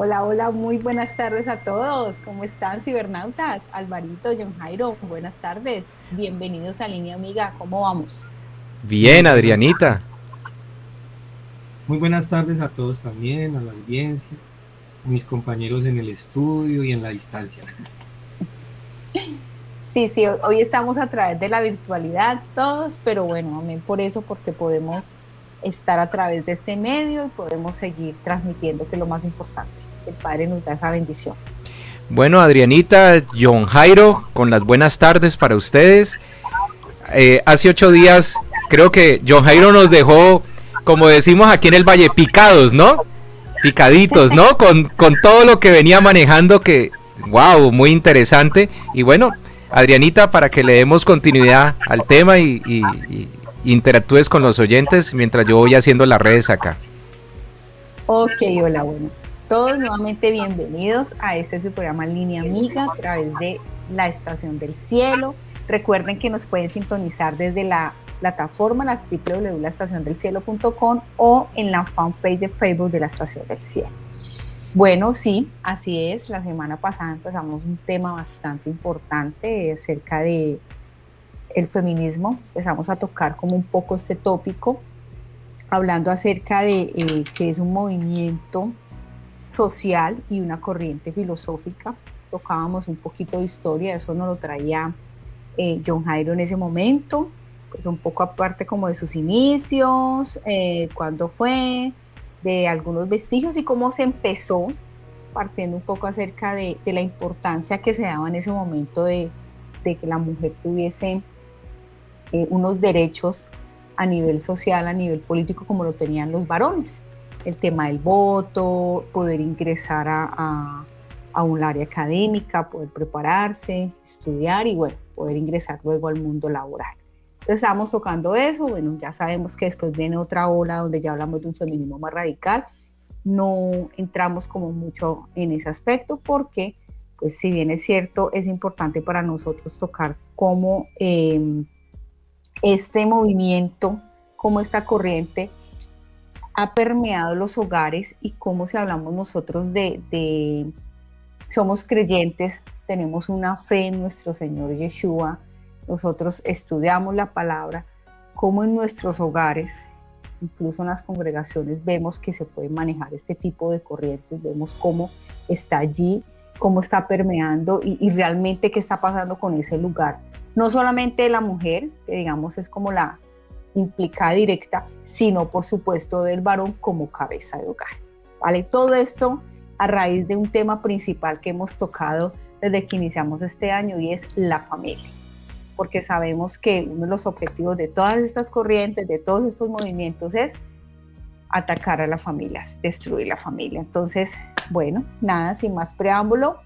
Hola, hola, muy buenas tardes a todos. ¿Cómo están, cibernautas? Alvarito, John Jairo, buenas tardes. Bienvenidos a Línea Amiga. ¿Cómo vamos? Muy Bien, buenas, Adrianita. muy buenas tardes a todos también, a la audiencia, a mis compañeros en el estudio y en la distancia. Sí, sí, hoy estamos a través de la virtualidad todos, pero bueno, amén por eso, porque podemos estar a través de este medio y podemos seguir transmitiendo, que es lo más importante. El Padre nos da esa bendición. Bueno, Adrianita, John Jairo, con las buenas tardes para ustedes. Hace 8 días creo que John Jairo nos dejó, como decimos aquí en el Valle, picados, ¿no? Picaditos, ¿no? Con todo lo que venía manejando, que, wow, muy interesante. Y bueno, Adrianita, para que le demos continuidad al tema y interactúes con los oyentes mientras yo voy haciendo las redes acá. Ok, hola, bueno. Todos nuevamente bienvenidos a este su programa Línea Amiga a través de la Estación del Cielo. Recuerden que nos pueden sintonizar desde la plataforma la www.laestaciondelcielo.com o en la fanpage de Facebook de la Estación del Cielo. Bueno, sí, así es. La semana pasada empezamos un tema bastante importante acerca de el feminismo. Empezamos a tocar como un poco este tópico, hablando acerca de que es un movimiento social y una corriente filosófica. Tocábamos un poquito de historia, eso nos lo traía John Jairo en ese momento, pues un poco aparte como de sus inicios, cuándo fue, de algunos vestigios y cómo se empezó, partiendo un poco acerca de la importancia que se daba en ese momento de que la mujer tuviese unos derechos a nivel social, a nivel político, como lo tenían los varones. El tema del voto, poder ingresar a un área académica, poder prepararse, estudiar y bueno, poder ingresar luego al mundo laboral. Entonces estábamos tocando eso, bueno, ya sabemos que después viene otra ola donde ya hablamos de un feminismo más radical, no entramos como mucho en ese aspecto porque, pues si bien es cierto, es importante para nosotros tocar cómo este movimiento, cómo esta corriente ha permeado los hogares y cómo si hablamos nosotros somos creyentes, tenemos una fe en nuestro Señor Yeshua, nosotros estudiamos la palabra, cómo en nuestros hogares, incluso en las congregaciones, vemos que se puede manejar este tipo de corrientes, vemos cómo está allí, cómo está permeando y realmente qué está pasando con ese lugar. No solamente la mujer, que digamos es como la implicada directa, sino por supuesto del varón como cabeza de hogar. ¿Vale? Todo esto a raíz de un tema principal que hemos tocado desde que iniciamos este año y es la familia. Porque sabemos que uno de los objetivos de todas estas corrientes, de todos estos movimientos es atacar a la familia, destruir la familia. Entonces, bueno, nada, sin más preámbulo,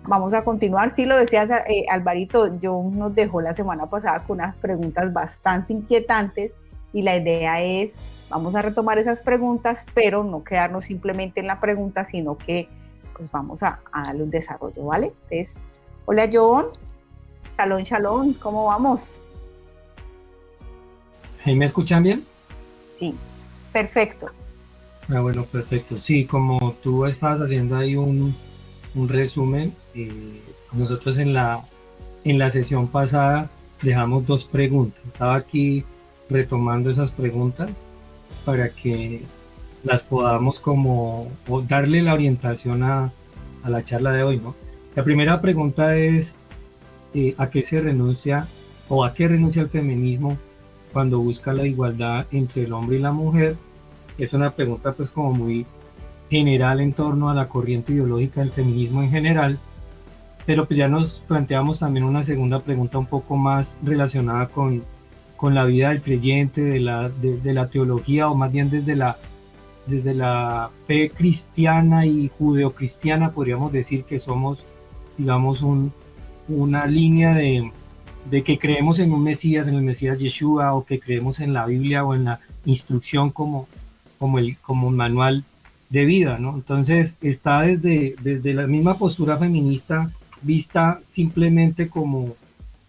vamos a continuar. Sí, lo decías, Alvarito, yo nos dejó la semana pasada con unas preguntas bastante inquietantes y la idea es, vamos a retomar esas preguntas, pero no quedarnos simplemente en la pregunta, sino que pues vamos a darle un desarrollo, ¿vale? Entonces, hola John, shalom, shalom, ¿cómo vamos? ¿Ahí me escuchan bien? Sí, perfecto. Ah, bueno, perfecto. Sí, como tú estabas haciendo ahí un resumen, nosotros en la sesión pasada dejamos dos preguntas. Estaba aquí retomando esas preguntas para que las podamos como o darle la orientación a la charla de hoy, ¿no? La primera pregunta es, ¿a qué se renuncia o a qué renuncia el feminismo cuando busca la igualdad entre el hombre y la mujer? Es una pregunta pues como muy general en torno a la corriente ideológica del feminismo en general, pero pues ya nos planteamos también una segunda pregunta un poco más relacionada con la vida del creyente, de la teología, o más bien desde la fe cristiana y judeocristiana. Podríamos decir que somos, digamos, una línea de que creemos en un Mesías, en el Mesías Yeshua, o que creemos en la Biblia o en la instrucción como un manual de vida, ¿no? Entonces está desde la misma postura feminista vista simplemente como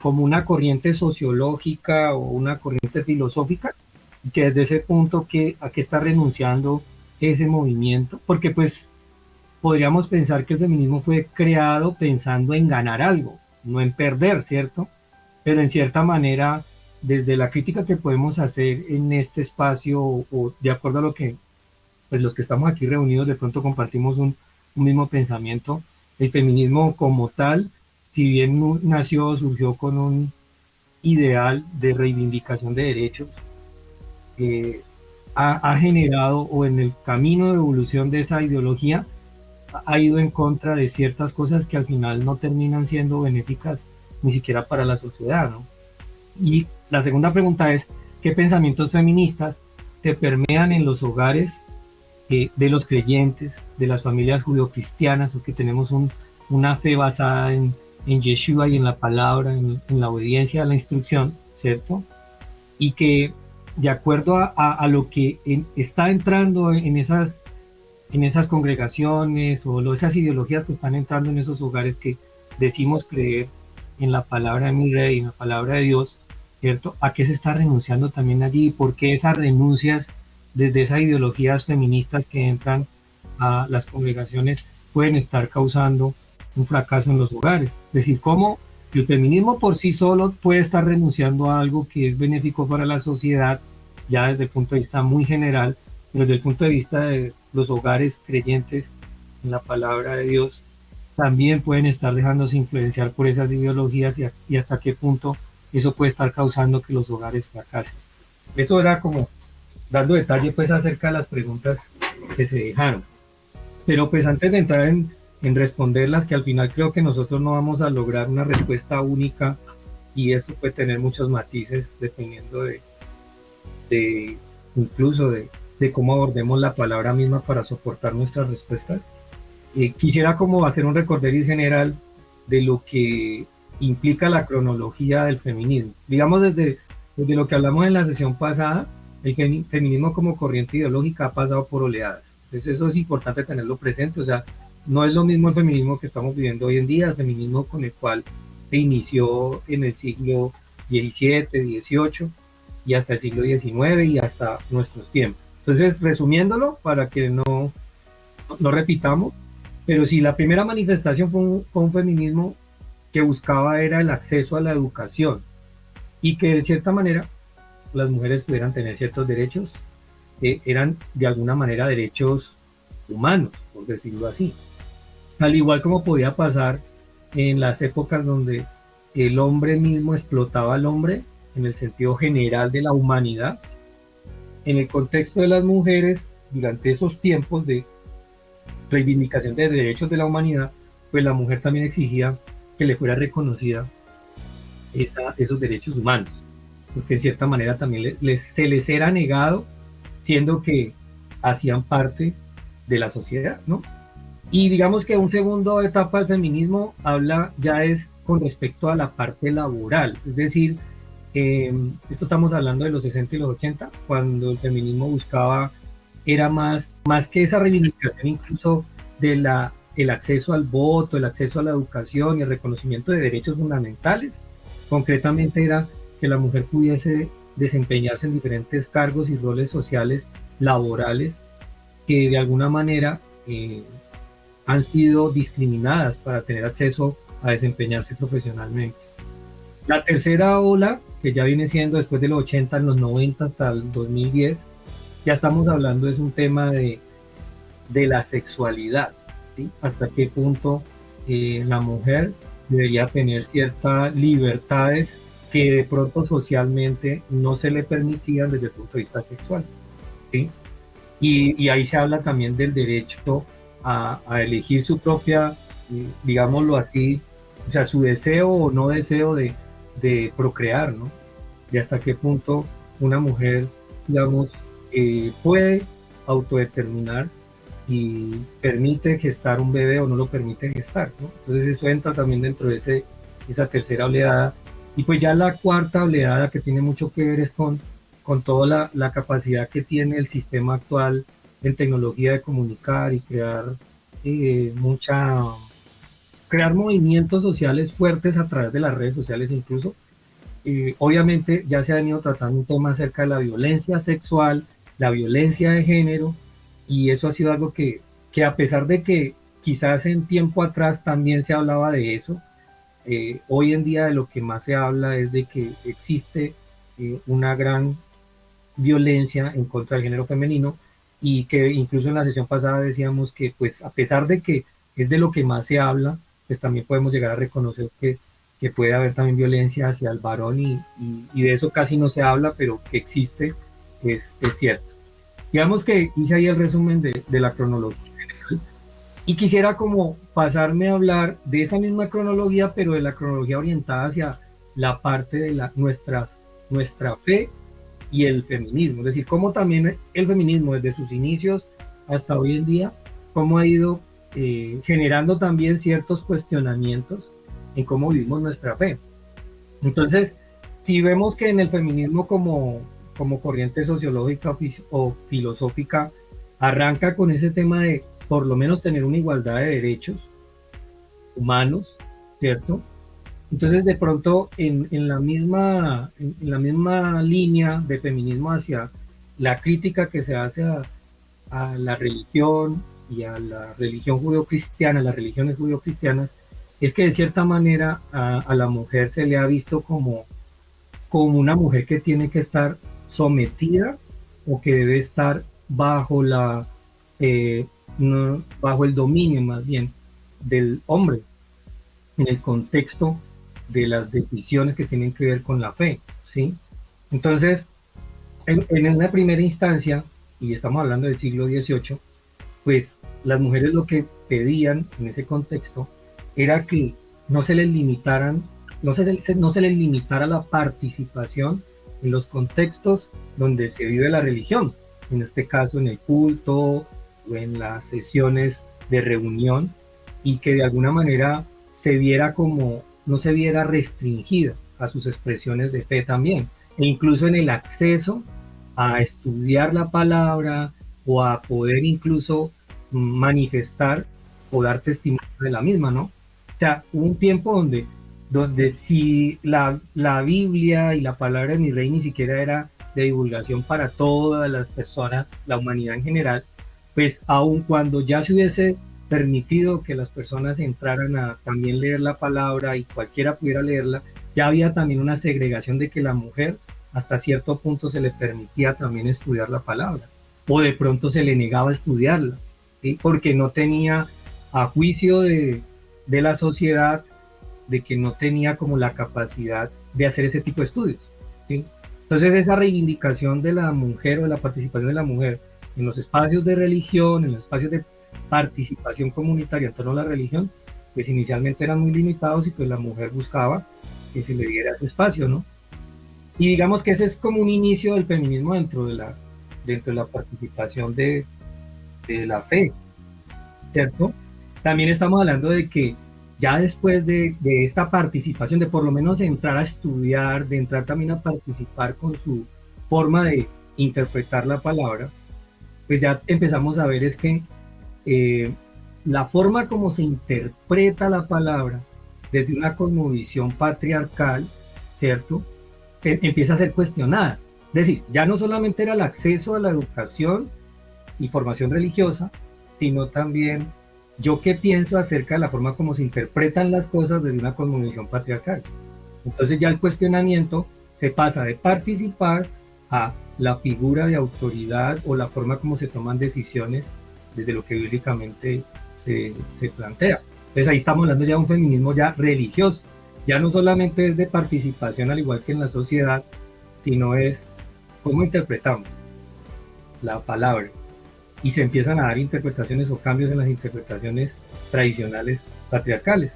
una corriente sociológica o una corriente filosófica, que desde ese punto a qué está renunciando ese movimiento, porque pues podríamos pensar que el feminismo fue creado pensando en ganar algo, no en perder, ¿cierto? Pero en cierta manera, desde la crítica que podemos hacer en este espacio, o de acuerdo a lo que pues los que estamos aquí reunidos de pronto compartimos un mismo pensamiento, el feminismo como tal, si bien surgió con un ideal de reivindicación de derechos, ha generado, o en el camino de evolución de esa ideología, ha ido en contra de ciertas cosas que al final no terminan siendo benéficas ni siquiera para la sociedad, ¿no? Y la segunda pregunta es, ¿qué pensamientos feministas te permean en los hogares de los creyentes, de las familias judeocristianas, o que tenemos una fe basada en Yeshua y en la palabra, en la obediencia a la instrucción, ¿cierto? Y que de acuerdo a lo que está entrando en esas congregaciones, o esas ideologías que están entrando en esos hogares que decimos creer en la palabra de mi rey, en la palabra de Dios, ¿cierto? ¿A qué se está renunciando también allí? ¿Por qué esas renuncias desde esas ideologías feministas que entran a las congregaciones pueden estar causando un fracaso en los hogares? Es decir, cómo el feminismo por sí solo puede estar renunciando a algo que es benéfico para la sociedad, ya desde el punto de vista muy general, pero desde el punto de vista de los hogares creyentes en la palabra de Dios, también pueden estar dejándose influenciar por esas ideologías, y hasta qué punto eso puede estar causando que los hogares fracasen. Eso era como dando detalle pues acerca de las preguntas que se dejaron. Pero pues antes de entrar en responderlas, que al final creo que nosotros no vamos a lograr una respuesta única, y esto puede tener muchos matices dependiendo incluso de cómo abordemos la palabra misma para soportar nuestras respuestas. Quisiera como hacer un recorderis general de lo que implica la cronología del feminismo. Digamos, desde lo que hablamos en la sesión pasada, el feminismo como corriente ideológica ha pasado por oleadas. Entonces eso es importante tenerlo presente. O sea, no es lo mismo el feminismo que estamos viviendo hoy en día, el feminismo con el cual se inició en el siglo XVII, XVIII, y hasta el siglo XIX y hasta nuestros tiempos. Entonces, resumiéndolo, para que no repitamos, pero sí, la primera manifestación fue un feminismo que buscaba era el acceso a la educación, y que de cierta manera las mujeres pudieran tener ciertos derechos, que eran de alguna manera derechos humanos, por decirlo así. Al igual como podía pasar en las épocas donde el hombre mismo explotaba al hombre, en el sentido general de la humanidad, en el contexto de las mujeres, durante esos tiempos de reivindicación de derechos de la humanidad, pues la mujer también exigía que le fuera reconocida esos derechos humanos, porque en cierta manera también se les era negado, siendo que hacían parte de la sociedad, ¿no? Y digamos que una segunda etapa del feminismo ya es con respecto a la parte laboral, es decir, esto estamos hablando de los 60 y los 80, cuando el feminismo era más que esa reivindicación incluso el acceso al voto, el acceso a la educación y el reconocimiento de derechos fundamentales. Concretamente era que la mujer pudiese desempeñarse en diferentes cargos y roles sociales, laborales, que de alguna manera han sido discriminadas para tener acceso a desempeñarse profesionalmente. La tercera ola, que ya viene siendo después de los 80, en los 90 hasta el 2010, ya estamos hablando, es un tema de la sexualidad, ¿sí? Hasta qué punto la mujer debería tener ciertas libertades que de pronto socialmente no se le permitían desde el punto de vista sexual, ¿sí? Y ahí se habla también del derecho a elegir su propia, digámoslo así, o sea, su deseo o no deseo de procrear, ¿no? Y hasta qué punto una mujer, digamos, puede autodeterminar y permite gestar un bebé o no lo permite gestar, ¿no? Entonces eso entra también dentro de esa tercera oleada. Y pues ya la cuarta oleada, que tiene mucho que ver, es con toda la capacidad que tiene el sistema actual en tecnología de comunicar y crear movimientos sociales fuertes a través de las redes sociales incluso. Obviamente ya se ha venido tratando un tema acerca de la violencia sexual, la violencia de género, y eso ha sido algo que a pesar de que quizás en tiempo atrás también se hablaba de eso. Hoy en día de lo que más se habla es de que existe una gran violencia en contra del género femenino, y que incluso en la sesión pasada decíamos que pues a pesar de que es de lo que más se habla, pues también podemos llegar a reconocer que puede haber también violencia hacia el varón, y de eso casi no se habla, pero que existe, es cierto. Digamos que hice ahí el resumen de la cronología. Y quisiera como pasarme a hablar de esa misma cronología, pero de la cronología orientada hacia la parte de nuestra fe y el feminismo. Es decir, cómo también el feminismo desde sus inicios hasta hoy en día, cómo ha ido generando también ciertos cuestionamientos en cómo vivimos nuestra fe. Entonces, si vemos que en el feminismo como corriente sociológica o filosófica arranca con ese tema de por lo menos tener una igualdad de derechos humanos, ¿cierto? Entonces, de pronto, en la misma línea de feminismo hacia la crítica que se hace a la religión y a la religión judeocristiana, las religiones judeocristianas, es que de cierta manera a la mujer se le ha visto como una mujer que tiene que estar sometida, o que debe estar bajo bajo el dominio más bien del hombre, en el contexto de las decisiones que tienen que ver con la fe, ¿sí? Entonces, en una primera instancia, y estamos hablando del siglo XVIII, pues las mujeres lo que pedían en ese contexto era que no se les limitaran, no se les limitara la participación en los contextos donde se vive la religión, en este caso en el culto o en las sesiones de reunión, y que de alguna manera se viera como, no se viera restringida a sus expresiones de fe también, e incluso en el acceso a estudiar la palabra o a poder incluso manifestar o dar testimonio de la misma, ¿no? O sea, hubo un tiempo donde si la Biblia y la palabra de mi rey ni siquiera era de divulgación para todas las personas, la humanidad en general, pues aun cuando ya se hubiese permitido que las personas entraran a también leer la palabra y cualquiera pudiera leerla, ya había también una segregación de que la mujer hasta cierto punto se le permitía también estudiar la palabra, o de pronto se le negaba estudiarla, ¿sí? Porque no tenía, a juicio de la sociedad, de que no tenía como la capacidad de hacer ese tipo de estudios, ¿sí? Entonces esa reivindicación de la mujer o de la participación de la mujer en los espacios de religión, en los espacios de participación comunitaria en torno a la religión, pues inicialmente eran muy limitados, y pues la mujer buscaba que se le diera su espacio, ¿no? Y digamos que ese es como un inicio del feminismo dentro de la participación de la fe, ¿cierto? También estamos hablando de que ya después de esta participación, de por lo menos entrar a estudiar, de entrar también a participar con su forma de interpretar la palabra, pues ya empezamos a ver es que la forma como se interpreta la palabra desde una cosmovisión patriarcal, ¿cierto? Empieza a ser cuestionada. Es decir, ya no solamente era el acceso a la educación y formación religiosa, sino también yo qué pienso acerca de la forma como se interpretan las cosas desde una cosmovisión patriarcal. Entonces ya el cuestionamiento se pasa de participar a la figura de autoridad o la forma como se toman decisiones desde lo que bíblicamente se plantea. Entonces ahí estamos hablando ya de un feminismo ya religioso, ya no solamente es de participación al igual que en la sociedad, sino es cómo interpretamos la palabra, y se empiezan a dar interpretaciones o cambios en las interpretaciones tradicionales patriarcales,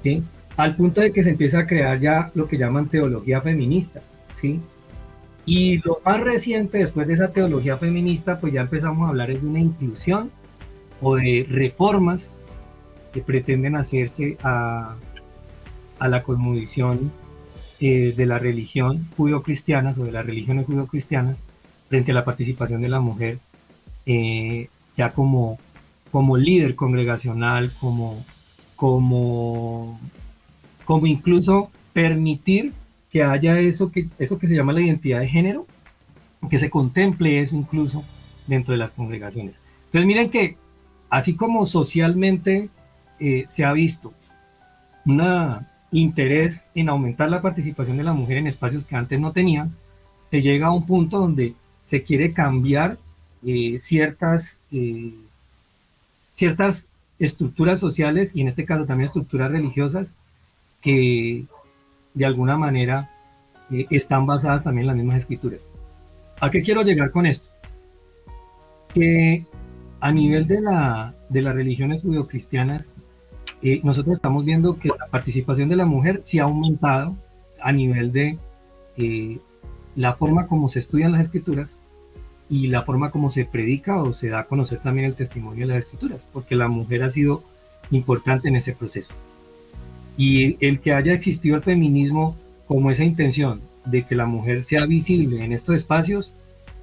¿sí? Al punto de que se empieza a crear ya lo que llaman teología feminista, ¿sí? Y lo más reciente después de esa teología feminista, pues ya empezamos a hablar de una inclusión o de reformas que pretenden hacerse a la cosmovisión de la religión judeocristianas o de las religiones judeocristianas frente a la participación de la mujer, ya como líder congregacional, como incluso permitir que haya eso que se llama la identidad de género, que se contemple eso incluso dentro de las congregaciones. Entonces miren que así como socialmente se ha visto un interés en aumentar la participación de la mujer en espacios que antes no tenían, se llega a un punto donde se quiere cambiar ciertas estructuras sociales y en este caso también estructuras religiosas que de alguna manera están basadas también en las mismas escrituras. ¿A qué quiero llegar con esto? Que a nivel de las religiones judeocristianas, nosotros estamos viendo que la participación de la mujer sí ha aumentado a nivel de la forma como se estudian las escrituras y la forma como se predica o se da a conocer también el testimonio de las escrituras, porque la mujer ha sido importante en ese proceso. Y el que haya existido el feminismo como esa intención de que la mujer sea visible en estos espacios,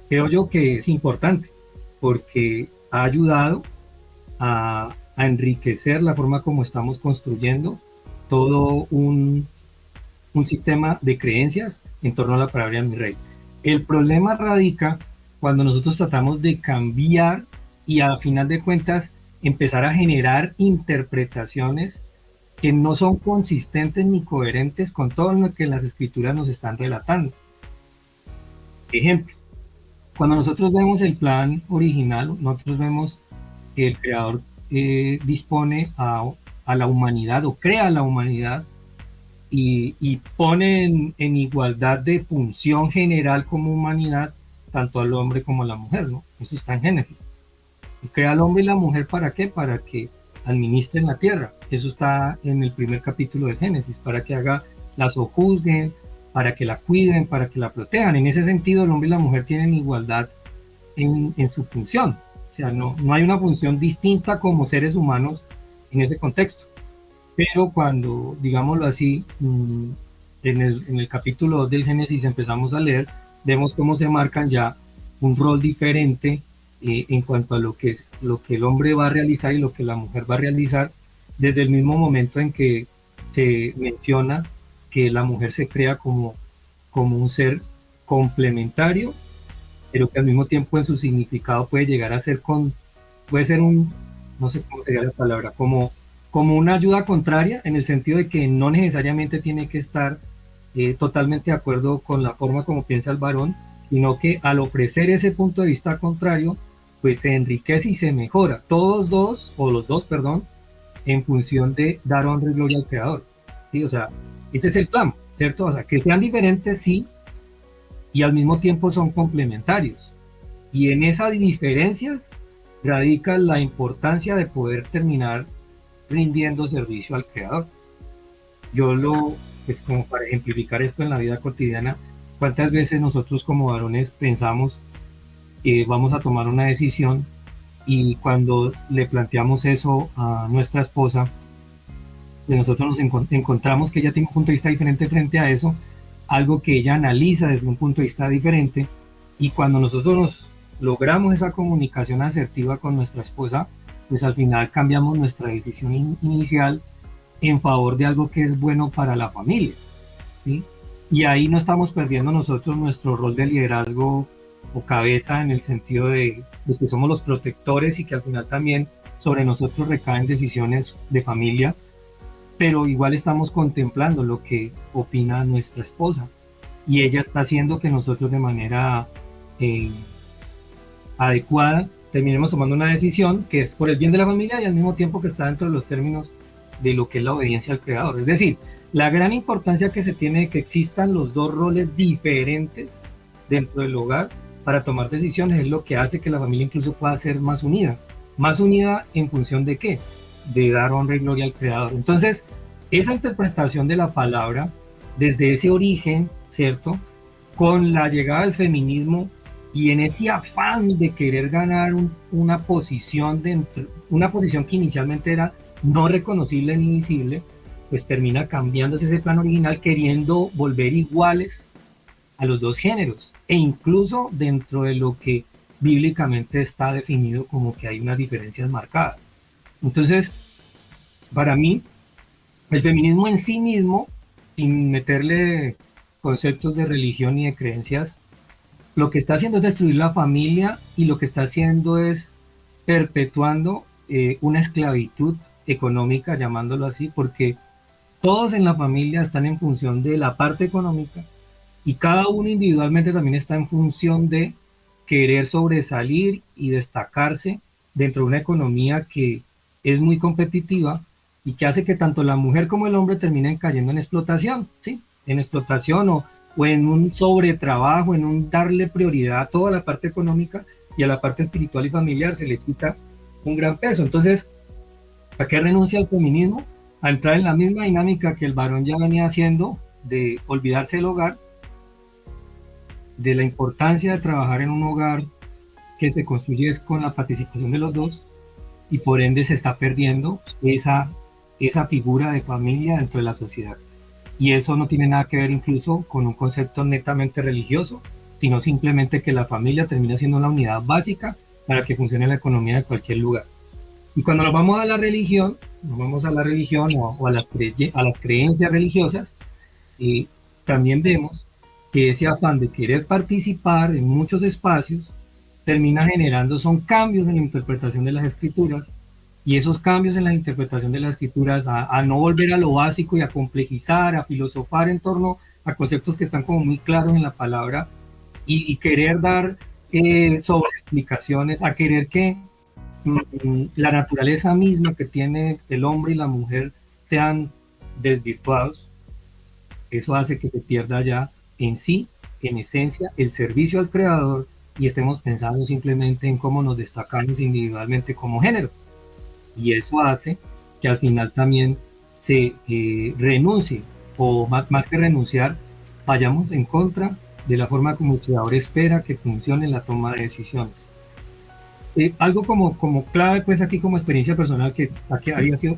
creo yo que es importante, porque ha ayudado a enriquecer la forma como estamos construyendo todo un sistema de creencias en torno a la palabra de mi rey. El problema radica cuando nosotros tratamos de cambiar y a final de cuentas empezar a generar interpretaciones que no son consistentes ni coherentes con todo lo que las escrituras nos están relatando. Ejemplo, cuando nosotros vemos el plan original, nosotros vemos que el creador dispone a la humanidad o crea a la humanidad y pone en igualdad de función general como humanidad tanto al hombre como a la mujer, ¿no? Eso está en Génesis. Y crea al hombre y la mujer ¿para qué? Para que administren la tierra. Eso está en el primer capítulo de Génesis, para que la sojuzguen, para que la cuiden, para que la protejan. En ese sentido, el hombre y la mujer tienen igualdad en su función. O sea, no hay una función distinta como seres humanos en ese contexto. Pero cuando, digámoslo así, en el capítulo 2 del Génesis empezamos a leer, vemos cómo se marcan ya un rol diferente en cuanto a lo que el hombre va a realizar y lo que la mujer va a realizar, desde el mismo momento en que se menciona que la mujer se crea como un ser complementario, pero que al mismo tiempo en su significado puede llegar a ser puede ser no sé cómo sería la palabra, como una ayuda contraria, en el sentido de que no necesariamente tiene que estar totalmente de acuerdo con la forma como piensa el varón, sino que al ofrecer ese punto de vista contrario, pues se enriquece y se mejora, los dos, perdón, en función de dar honra y gloria al Creador. ¿Sí? O sea, ese es el plan, ¿cierto? O sea, que sean diferentes, sí, y al mismo tiempo son complementarios. Y en esas diferencias radica la importancia de poder terminar rindiendo servicio al Creador. Pues como para ejemplificar esto en la vida cotidiana, ¿cuántas veces nosotros como varones pensamos que vamos a tomar una decisión y cuando le planteamos eso a nuestra esposa, nosotros nos encontramos que ella tiene un punto de vista diferente frente a eso, algo que ella analiza desde un punto de vista diferente, y cuando nosotros logramos esa comunicación asertiva con nuestra esposa, pues al final cambiamos nuestra decisión inicial en favor de algo que es bueno para la familia, ¿sí? Y ahí no estamos perdiendo nosotros nuestro rol de liderazgo o cabeza, en el sentido de que somos los protectores y que al final también sobre nosotros recaen decisiones de familia, pero igual estamos contemplando lo que opina nuestra esposa y ella está haciendo que nosotros de manera adecuada terminemos tomando una decisión que es por el bien de la familia y al mismo tiempo que está dentro de los términos de lo que es la obediencia al Creador. Es decir, la gran importancia que se tiene de que existan los dos roles diferentes dentro del hogar para tomar decisiones es lo que hace que la familia incluso pueda ser más unida en función de ¿qué? De dar honra y gloria al Creador. Entonces, esa interpretación de la palabra, desde ese origen, ¿cierto? Con la llegada del feminismo y en ese afán de querer ganar una posición que inicialmente era no reconocible ni visible, pues termina cambiándose ese plan original, queriendo volver iguales a los dos géneros, e incluso dentro de lo que bíblicamente está definido como que hay unas diferencias marcadas. Entonces, para mí, el feminismo en sí mismo, sin meterle conceptos de religión y de creencias, lo que está haciendo es destruir la familia y lo que está haciendo es perpetuando una esclavitud económica, llamándolo así, porque todos en la familia están en función de la parte económica y cada uno individualmente también está en función de querer sobresalir y destacarse dentro de una economía que es muy competitiva y que hace que tanto la mujer como el hombre terminen cayendo en explotación, ¿sí? En explotación o en un sobretrabajo, en un darle prioridad a toda la parte económica y a la parte espiritual y familiar se le quita un gran peso. Entonces, ¿a qué renuncia el feminismo? A entrar en la misma dinámica que el varón ya venía haciendo, de olvidarse del hogar, de la importancia de trabajar en un hogar que se construye con la participación de los dos, y por ende se está perdiendo esa figura de familia dentro de la sociedad. Y eso no tiene nada que ver incluso con un concepto netamente religioso, sino simplemente que la familia termina siendo una unidad básica para que funcione la economía de cualquier lugar. Y cuando nos vamos a la religión, o a las creencias religiosas, también vemos que ese afán de querer participar en muchos espacios termina generando son cambios en la interpretación de las escrituras, y esos cambios en la interpretación de las escrituras a no volver a lo básico y a complejizar, a filosofar en torno a conceptos que están como muy claros en la palabra, y querer dar sobre explicaciones, a querer que la naturaleza misma que tiene el hombre y la mujer sean desvirtuados. Eso hace que se pierda ya en sí, en esencia, el servicio al creador, y estemos pensando simplemente en cómo nos destacamos individualmente como género. Y eso hace que al final también se renuncie, o más que renunciar, vayamos en contra de la forma como el creador espera que funcione la toma de decisiones. Algo como clave, pues aquí como experiencia personal, que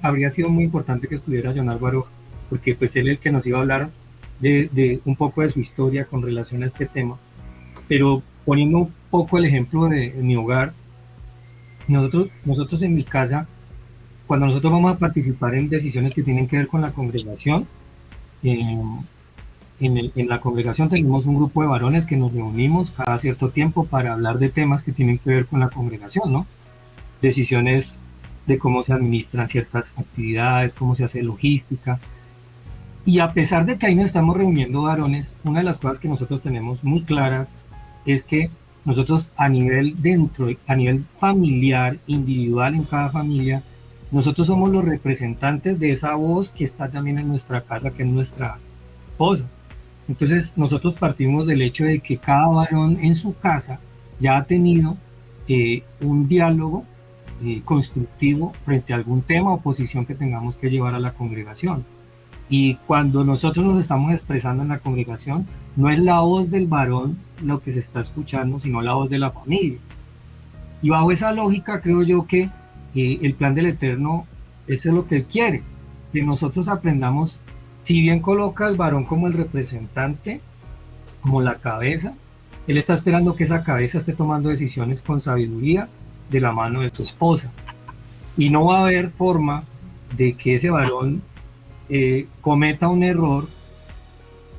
habría sido muy importante que estuviera John Álvaro, porque pues él es el que nos iba a hablar de un poco de su historia con relación a este tema. Pero poniendo un poco el ejemplo de mi hogar, nosotros en mi casa, cuando nosotros vamos a participar en decisiones que tienen que ver con la congregación, en la congregación tenemos un grupo de varones que nos reunimos cada cierto tiempo para hablar de temas que tienen que ver con la congregación, ¿no? Decisiones de cómo se administran ciertas actividades, cómo se hace logística. Y a pesar de que ahí nos estamos reuniendo varones, una de las cosas que nosotros tenemos muy claras es que nosotros a nivel familiar, individual en cada familia, nosotros somos los representantes de esa voz que está también en nuestra casa, que es nuestra esposa. Entonces nosotros partimos del hecho de que cada varón en su casa ya ha tenido un diálogo constructivo frente a algún tema o posición que tengamos que llevar a la congregación. Y cuando nosotros nos estamos expresando en la congregación, no es la voz del varón lo que se está escuchando, sino la voz de la familia. Y bajo esa lógica creo yo que el plan del Eterno, eso es lo que Él quiere, que nosotros aprendamos, si bien coloca al varón como el representante, como la cabeza, Él está esperando que esa cabeza esté tomando decisiones con sabiduría de la mano de su esposa. Y no va a haber forma de que ese varón cometa un error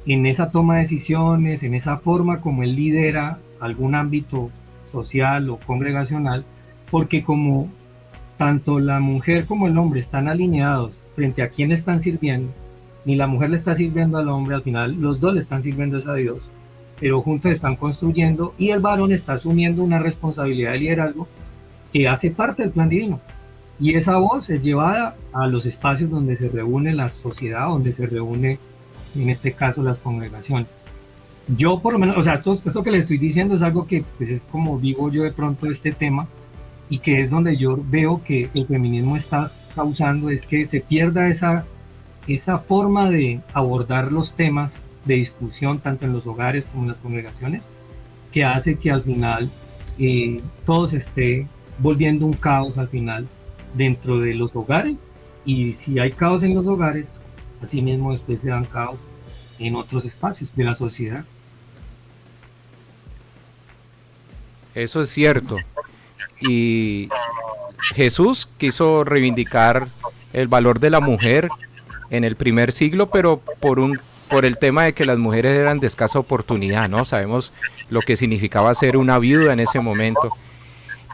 en esa toma de decisiones, en esa forma como él lidera algún ámbito social o congregacional, porque como tanto la mujer como el hombre están alineados frente a quién están sirviendo, ni la mujer le está sirviendo al hombre, al final los dos le están sirviendo a Dios, pero juntos están construyendo, y el varón está asumiendo una responsabilidad de liderazgo que hace parte del plan divino. Y esa voz es llevada a los espacios donde se reúne la sociedad, donde se reúne, en este caso, las congregaciones. Yo por lo menos, o sea, esto que le estoy diciendo es algo que pues, es como vivo yo de pronto este tema, y que es donde yo veo que el feminismo está causando, es que se pierda esa forma de abordar los temas de discusión, tanto en los hogares como en las congregaciones, que hace que al final todo se esté volviendo un caos al final dentro de los hogares, y si hay caos en los hogares, así mismo después se dan caos en otros espacios de la sociedad. Eso es cierto. Y Jesús quiso reivindicar el valor de la mujer en el primer siglo, pero por el tema de que las mujeres eran de escasa oportunidad, ¿no? Sabemos lo que significaba ser una viuda en ese momento.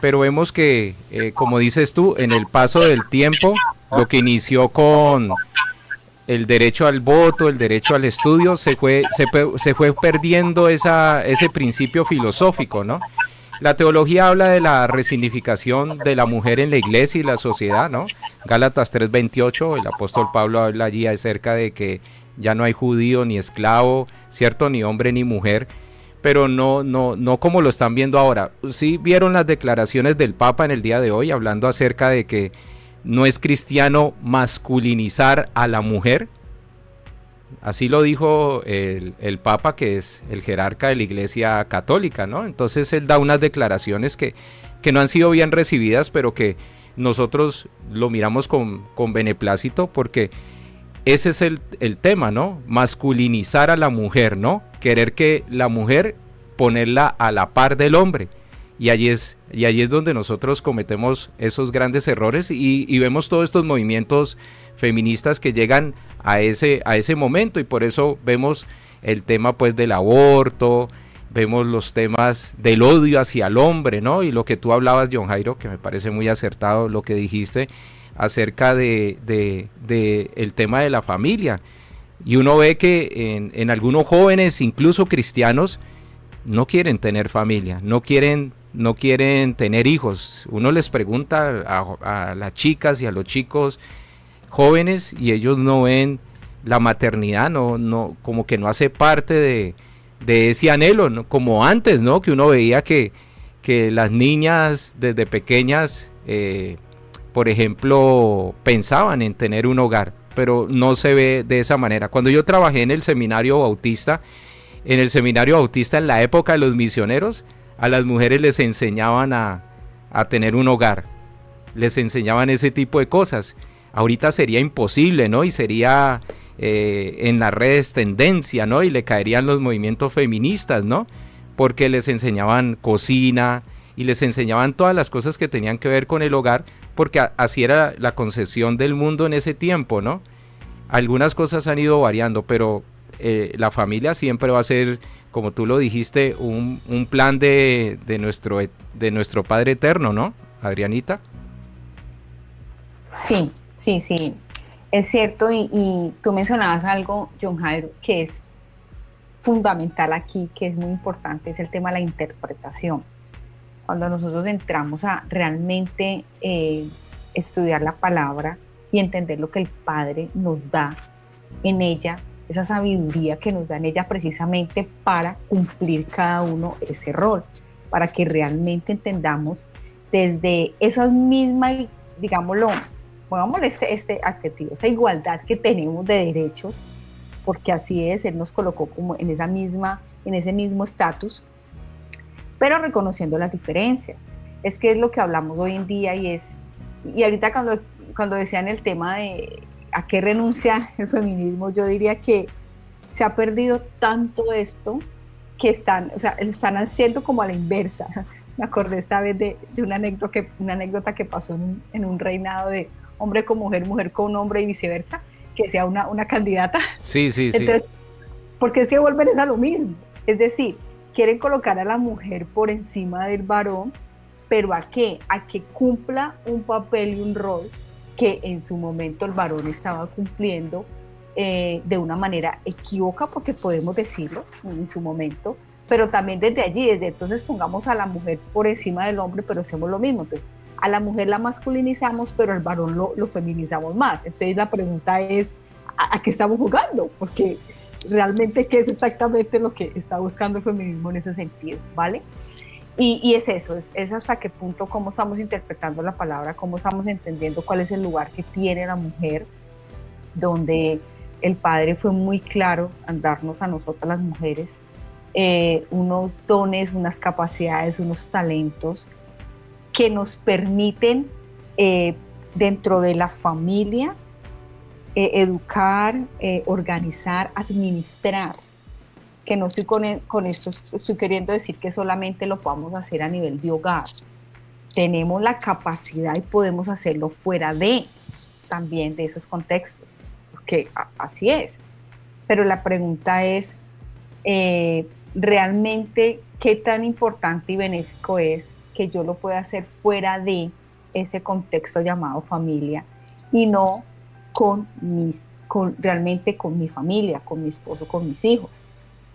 pero vemos que, como dices tú, en el paso del tiempo, lo que inició con el derecho al voto, el derecho al estudio, se fue perdiendo ese principio filosófico, ¿no? La teología habla de la resignificación de la mujer en la iglesia y la sociedad, ¿no? Gálatas 3:28, el apóstol Pablo habla allí acerca de que ya no hay judío ni esclavo, ¿cierto? Ni hombre ni mujer, pero no como lo están viendo ahora. Sí vieron las declaraciones del Papa en el día de hoy, hablando acerca de que no es cristiano masculinizar a la mujer. Así lo dijo el Papa, que es el jerarca de la Iglesia Católica, ¿no? Entonces él da unas declaraciones que no han sido bien recibidas, pero que nosotros lo miramos con beneplácito, porque ese es el tema, ¿no? Masculinizar a la mujer, ¿no? Querer que la mujer ponerla a la par del hombre. Y allí es donde nosotros cometemos esos grandes errores y vemos todos estos movimientos feministas que llegan a ese momento, y por eso vemos el tema pues del aborto, vemos los temas del odio hacia el hombre, ¿no? Y lo que tú hablabas, John Jairo, que me parece muy acertado lo que dijiste acerca de el tema de la familia. Y uno ve que en algunos jóvenes, incluso cristianos, no quieren tener familia, no quieren tener hijos. Uno les pregunta a las chicas y a los chicos jóvenes y ellos no ven la maternidad, no como que no hace parte de ese anhelo, ¿no? Como antes, ¿no? Que uno veía que las niñas desde pequeñas, por ejemplo, pensaban en tener un hogar, pero no se ve de esa manera. Cuando yo trabajé en el seminario bautista, en la época de los misioneros, a las mujeres les enseñaban a tener un hogar, les enseñaban ese tipo de cosas. Ahorita sería imposible, ¿no? Y sería en las redes tendencia, ¿no? Y le caerían los movimientos feministas, ¿no? Porque les enseñaban cocina y les enseñaban todas las cosas que tenían que ver con el hogar, porque así era la concepción del mundo en ese tiempo, ¿no? Algunas cosas han ido variando, pero la familia siempre va a ser, como tú lo dijiste, un plan de nuestro Padre Eterno, ¿no, Adrianita? Sí, es cierto, y tú mencionabas algo, John Jairo, que es fundamental aquí, que es muy importante, es el tema de la interpretación. Cuando nosotros entramos a realmente estudiar la palabra y entender lo que el Padre nos da en ella, esa sabiduría que nos da en ella precisamente para cumplir cada uno ese rol, para que realmente entendamos desde esa misma, digámoslo, pongámosle este adjetivo, esa igualdad que tenemos de derechos, porque así es, Él nos colocó como en ese mismo estatus, pero reconociendo las diferencias. Es que es lo que hablamos hoy en día y ahorita cuando decían el tema de a qué renuncia el feminismo, yo diría que se ha perdido tanto esto que lo están haciendo como a la inversa. Me acordé esta vez de una anécdota que pasó en un reinado de hombre con mujer, mujer con hombre y viceversa, que sea una candidata. Sí. Entonces, porque es que vuelven a lo mismo. Es decir, quieren colocar a la mujer por encima del varón, pero ¿a qué? A que cumpla un papel y un rol que en su momento el varón estaba cumpliendo de una manera equívoca, porque podemos decirlo en su momento, pero también desde entonces pongamos a la mujer por encima del hombre, pero hacemos lo mismo. Entonces, a la mujer la masculinizamos, pero al varón lo feminizamos más. Entonces la pregunta es, ¿a qué estamos jugando? Porque realmente, ¿qué es exactamente lo que está buscando el feminismo en ese sentido? ¿Vale? Y es eso, es hasta qué punto, cómo estamos interpretando la palabra, cómo estamos entendiendo cuál es el lugar que tiene la mujer, donde el Padre fue muy claro al darnos a nosotras las mujeres unos dones, unas capacidades, unos talentos que nos permiten dentro de la familia educar, organizar, administrar. Que no estoy con esto, estoy queriendo decir que solamente lo podamos hacer a nivel de hogar. Tenemos la capacidad y podemos hacerlo fuera también de esos contextos, porque así es. Pero la pregunta es, realmente, ¿qué tan importante y benéfico es que yo lo pueda hacer fuera de ese contexto llamado familia y no realmente con mi familia, con mi esposo, con mis hijos.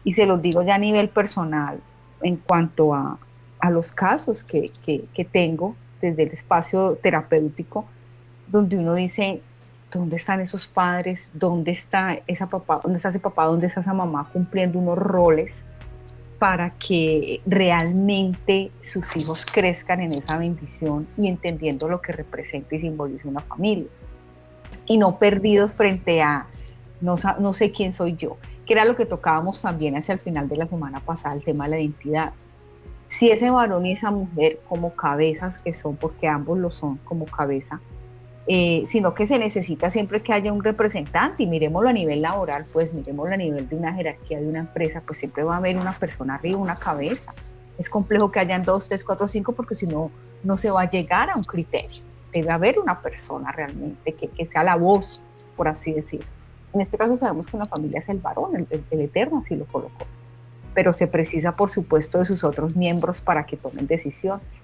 Y se los digo ya a nivel personal en cuanto a los casos que tengo desde el espacio terapéutico, donde uno dice, ¿dónde están esos padres? ¿Dónde está esa papá? ¿Dónde está ese papá? ¿Dónde está esa mamá cumpliendo unos roles para que realmente sus hijos crezcan en esa bendición y entendiendo lo que representa y simboliza una familia? Y no perdidos frente a no sé quién soy yo, que era lo que tocábamos también hacia el final de la semana pasada, el tema de la identidad. Si ese varón y esa mujer como cabezas que son, porque ambos lo son como cabeza, sino que se necesita siempre que haya un representante, y miremoslo a nivel laboral, pues miremoslo a nivel de una jerarquía de una empresa, pues siempre va a haber una persona arriba, una cabeza. Es complejo que hayan 2, 3, 4, 5, porque si no, no se va a llegar a un criterio. Debe haber una persona realmente que sea la voz, por así decirlo. En este caso sabemos que en la familia es el varón, el Eterno así lo colocó, pero se precisa, por supuesto, de sus otros miembros para que tomen decisiones.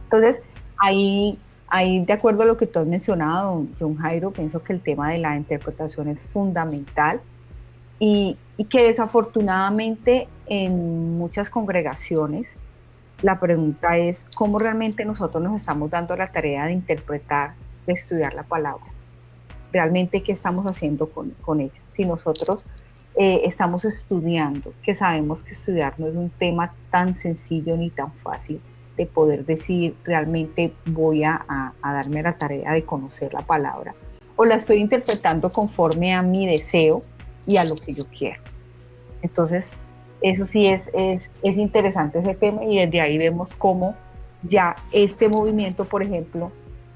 Entonces, ahí de acuerdo a lo que tú has mencionado, John Jairo, pienso que el tema de la interpretación es fundamental y que desafortunadamente en muchas congregaciones la pregunta es cómo realmente nosotros nos estamos dando la tarea de interpretar, de estudiar la palabra. Realmente, ¿qué estamos haciendo con ella? Si nosotros estamos estudiando, que sabemos que estudiar no es un tema tan sencillo ni tan fácil, de poder decir realmente voy a darme la tarea de conocer la palabra, o la estoy interpretando conforme a mi deseo y a lo que yo quiero. Entonces, eso sí es interesante ese tema, y desde ahí vemos cómo ya este movimiento, por ejemplo,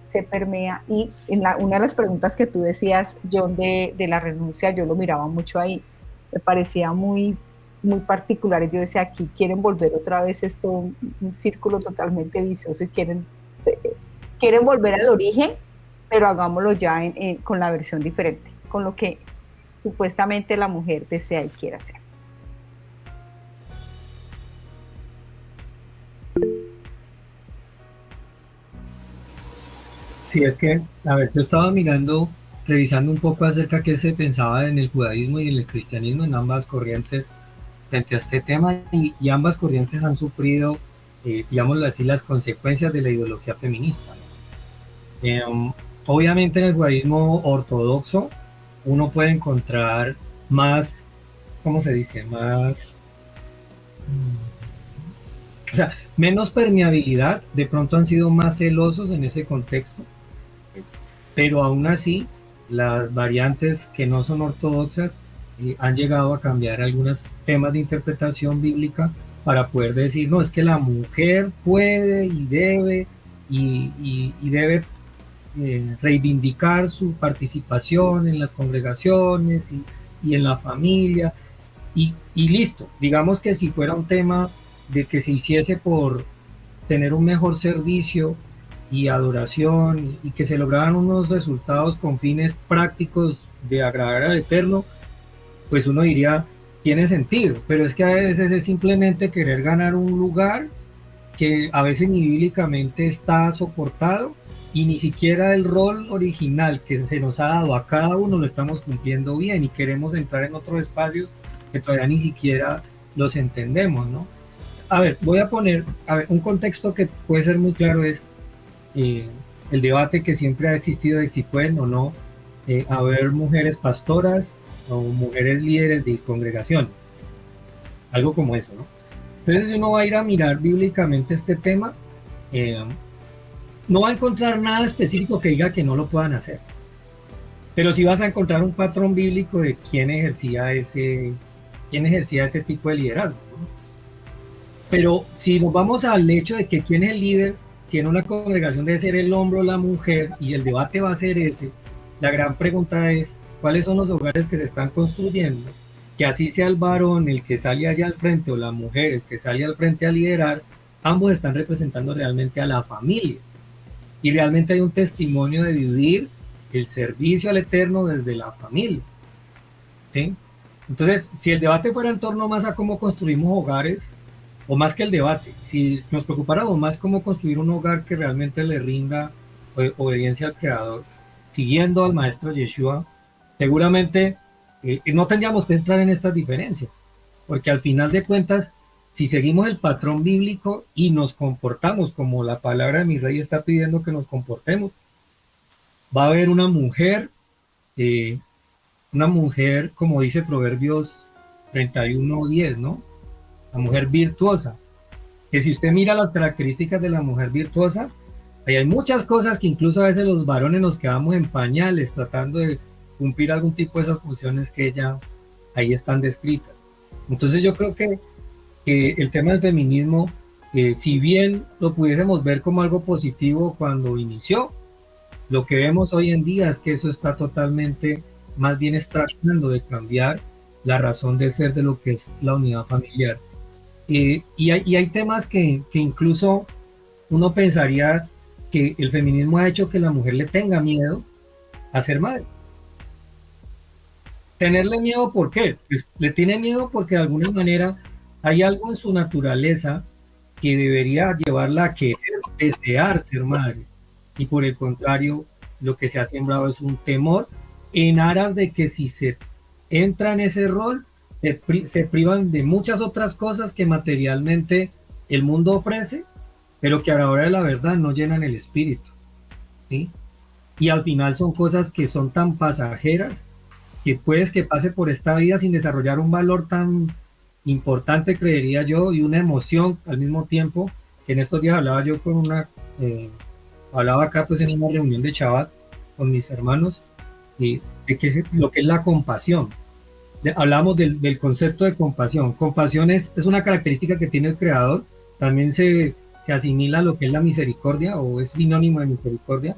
se permea. Y una de las preguntas que tú decías, John, de la renuncia, yo lo miraba mucho ahí, me parecía muy particulares. Yo decía, aquí quieren volver otra vez esto un círculo totalmente vicioso y quieren volver al origen, pero hagámoslo ya con la versión diferente, con lo que supuestamente la mujer desea y quiere hacer. Sí, es que, a ver, yo estaba revisando un poco acerca de qué se pensaba en el judaísmo y en el cristianismo, en ambas corrientes, frente a este tema, y ambas corrientes han sufrido, digámoslo así, las consecuencias de la ideología feminista. Obviamente en el judaísmo ortodoxo uno puede encontrar más, ¿cómo se dice? O sea, menos permeabilidad, de pronto han sido más celosos en ese contexto, pero aún así las variantes que no son ortodoxas han llegado a cambiar algunos temas de interpretación bíblica para poder decir, no, es que la mujer puede y debe reivindicar su participación en las congregaciones y en la familia, y listo. Digamos que si fuera un tema de que se hiciese por tener un mejor servicio y adoración y que se lograran unos resultados con fines prácticos de agradar al Eterno, pues uno diría, tiene sentido, pero es que a veces es simplemente querer ganar un lugar que a veces ni bíblicamente está soportado, y ni siquiera el rol original que se nos ha dado a cada uno lo estamos cumpliendo bien, y queremos entrar en otros espacios que todavía ni siquiera los entendemos, ¿no? A ver, voy a poner un contexto que puede ser muy claro. Es el debate que siempre ha existido de si pueden o no haber mujeres pastoras o mujeres líderes de congregaciones, algo como eso, ¿no? Entonces, si uno va a ir a mirar bíblicamente este tema, no va a encontrar nada específico que diga que no lo puedan hacer, pero sí vas a encontrar un patrón bíblico de quién ejercía ese tipo de liderazgo, ¿no? Pero si nos vamos al hecho de que quién es el líder, si en una congregación debe ser el hombre o la mujer, y el debate va a ser ese, la gran pregunta es, ¿cuáles son los hogares que se están construyendo? Que así sea el varón el que sale allá al frente o la mujer el que sale al frente a liderar, ambos están representando realmente a la familia. Y realmente hay un testimonio de vivir el servicio al Eterno desde la familia, ¿sí? Entonces, si el debate fuera en torno más a cómo construimos hogares, o más que el debate, si nos preocupáramos más cómo construir un hogar que realmente le rinda obediencia al Creador, siguiendo al Maestro Yeshua, seguramente no tendríamos que entrar en estas diferencias, porque al final de cuentas, si seguimos el patrón bíblico y nos comportamos como la palabra de mi rey está pidiendo que nos comportemos, va a haber una mujer, como dice Proverbios 31:10, ¿no? La mujer virtuosa, que si usted mira las características de la mujer virtuosa, ahí hay muchas cosas que incluso a veces los varones nos quedamos en pañales tratando de cumplir algún tipo de esas funciones que ella ahí están descritas. Entonces yo creo que el tema del feminismo, si bien lo pudiésemos ver como algo positivo cuando inició, lo que vemos hoy en día es que eso está totalmente, más bien está tratando de cambiar la razón de ser de lo que es la unidad familiar. Y hay temas que incluso uno pensaría que el feminismo ha hecho que la mujer le tenga miedo a ser madre. Tenerle miedo, ¿por qué? Pues le tiene miedo porque de alguna manera hay algo en su naturaleza que debería llevarla a querer, desear ser madre. Y por el contrario, lo que se ha sembrado es un temor en aras de que si se entra en ese rol, se privan de muchas otras cosas que materialmente el mundo ofrece, pero que a la hora de la verdad no llenan el espíritu, ¿sí? Y al final son cosas que son tan pasajeras que puedes que pase por esta vida sin desarrollar un valor tan importante, creería yo, y una emoción al mismo tiempo, que en estos días hablaba yo hablaba acá pues en una reunión de Shabbat con mis hermanos, y de lo que es la compasión. Hablábamos del concepto de compasión. Compasión es una característica que tiene el Creador, también se asimila a lo que es la misericordia, o es sinónimo de misericordia,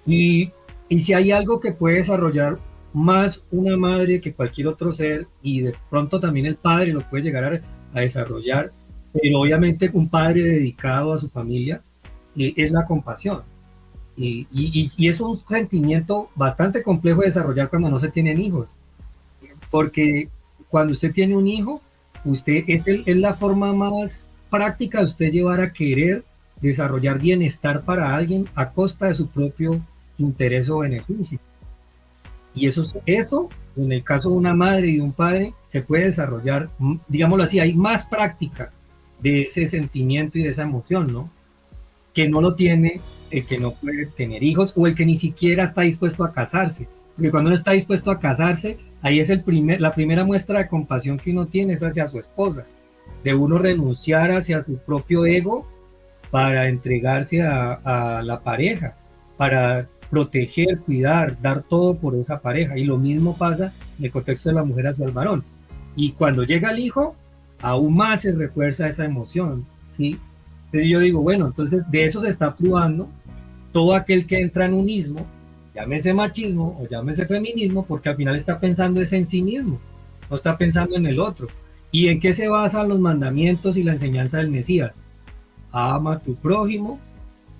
y si hay algo que puede desarrollar más una madre que cualquier otro ser, y de pronto también el padre lo puede llegar a desarrollar, pero obviamente un padre dedicado a su familia, es la compasión. Y es un sentimiento bastante complejo de desarrollar cuando no se tienen hijos, porque cuando usted tiene un hijo, usted es la forma más práctica de usted llevar a querer desarrollar bienestar para alguien a costa de su propio interés o beneficio. Y eso, en el caso de una madre y de un padre, se puede desarrollar, digámoslo así, hay más práctica de ese sentimiento y de esa emoción, ¿no? Que no lo tiene el que no puede tener hijos, o el que ni siquiera está dispuesto a casarse. Porque cuando uno está dispuesto a casarse, ahí es la primera muestra de compasión que uno tiene, es hacia su esposa, de uno renunciar hacia su propio ego para entregarse a la pareja, para proteger, cuidar, dar todo por esa pareja. Y lo mismo pasa en el contexto de la mujer hacia el varón. Y cuando llega el hijo, aún más se refuerza esa emoción, ¿sí? Entonces yo digo, bueno, entonces de eso se está privando todo aquel que entra en un ismo, llámese machismo o llámese feminismo, porque al final está pensando es en sí mismo, no está pensando en el otro. ¿Y en qué se basan los mandamientos y la enseñanza del Mesías? Ama a tu prójimo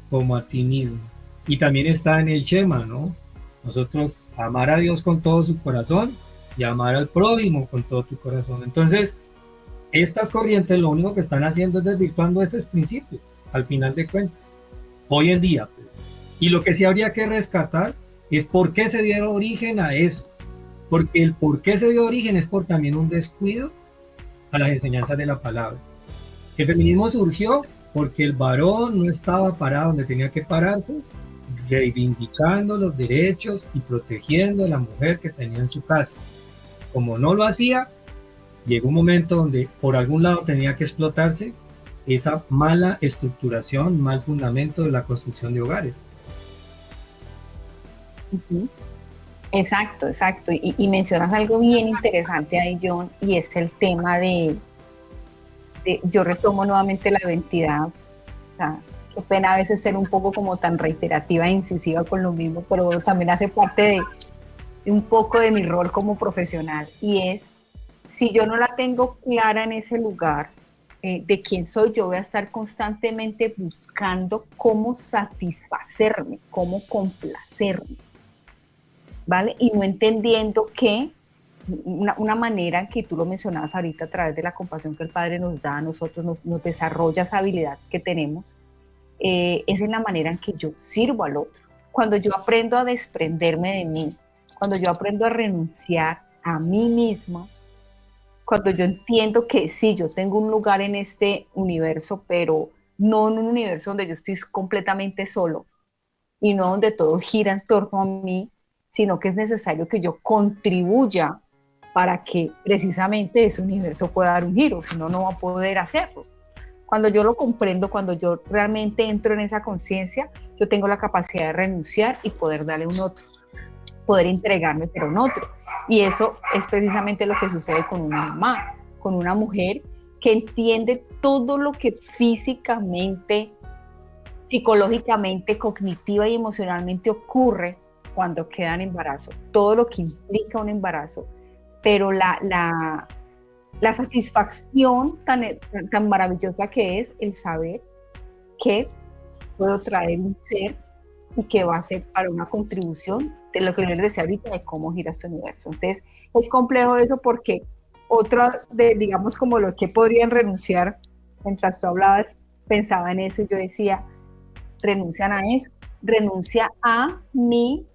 como a ti mismo. Y también está en el Shema, ¿no? Nosotros amar a Dios con todo su corazón y amar al prójimo con todo tu corazón. Entonces, estas corrientes lo único que están haciendo es desvirtuando ese principio, al final de cuentas, hoy en día. Y lo que sí habría que rescatar es por qué se dio origen a eso. Porque el por qué se dio origen es por también un descuido a las enseñanzas de la palabra. El feminismo surgió porque el varón no estaba parado donde tenía que pararse, reivindicando los derechos y protegiendo a la mujer que tenía en su casa. Como no lo hacía, llegó un momento donde por algún lado tenía que explotarse esa mala estructuración, mal fundamento de la construcción de hogares. Exacto, exacto. Y mencionas algo bien interesante ahí, John, y es el tema yo retomo nuevamente la identidad. O sea, qué pena a veces ser un poco como tan reiterativa e incisiva con lo mismo, pero también hace parte de un poco de mi rol como profesional, y es, si yo no la tengo clara en ese lugar de quién soy, yo voy a estar constantemente buscando cómo satisfacerme, cómo complacerme, ¿vale? Y no entendiendo que una manera en que tú lo mencionabas ahorita a través de la compasión que el Padre nos da a nosotros, nos desarrolla esa habilidad que tenemos, es en la manera en que yo sirvo al otro. Cuando yo aprendo a desprenderme de mí, cuando yo aprendo a renunciar a mí misma, cuando yo entiendo que sí, yo tengo un lugar en este universo, pero no en un universo donde yo estoy completamente solo y no donde todo gira en torno a mí, sino que es necesario que yo contribuya para que precisamente ese universo pueda dar un giro, si no, no va a poder hacerlo. Cuando yo lo comprendo, cuando yo realmente entro en esa conciencia, yo tengo la capacidad de renunciar y poder darle un otro, poder entregarme pero un otro. Y eso es precisamente lo que sucede con una mamá, con una mujer que entiende todo lo que físicamente, psicológicamente, cognitiva y emocionalmente ocurre cuando queda en embarazo, todo lo que implica un embarazo, pero la satisfacción tan maravillosa que es el saber que puedo traer un ser y que va a ser para una contribución de lo que yo les decía ahorita, de cómo gira su universo. Entonces, es complejo eso porque otra de, digamos, como lo que podrían renunciar, mientras tú hablabas, pensaba en eso y yo decía, renuncian a eso, renuncia a mi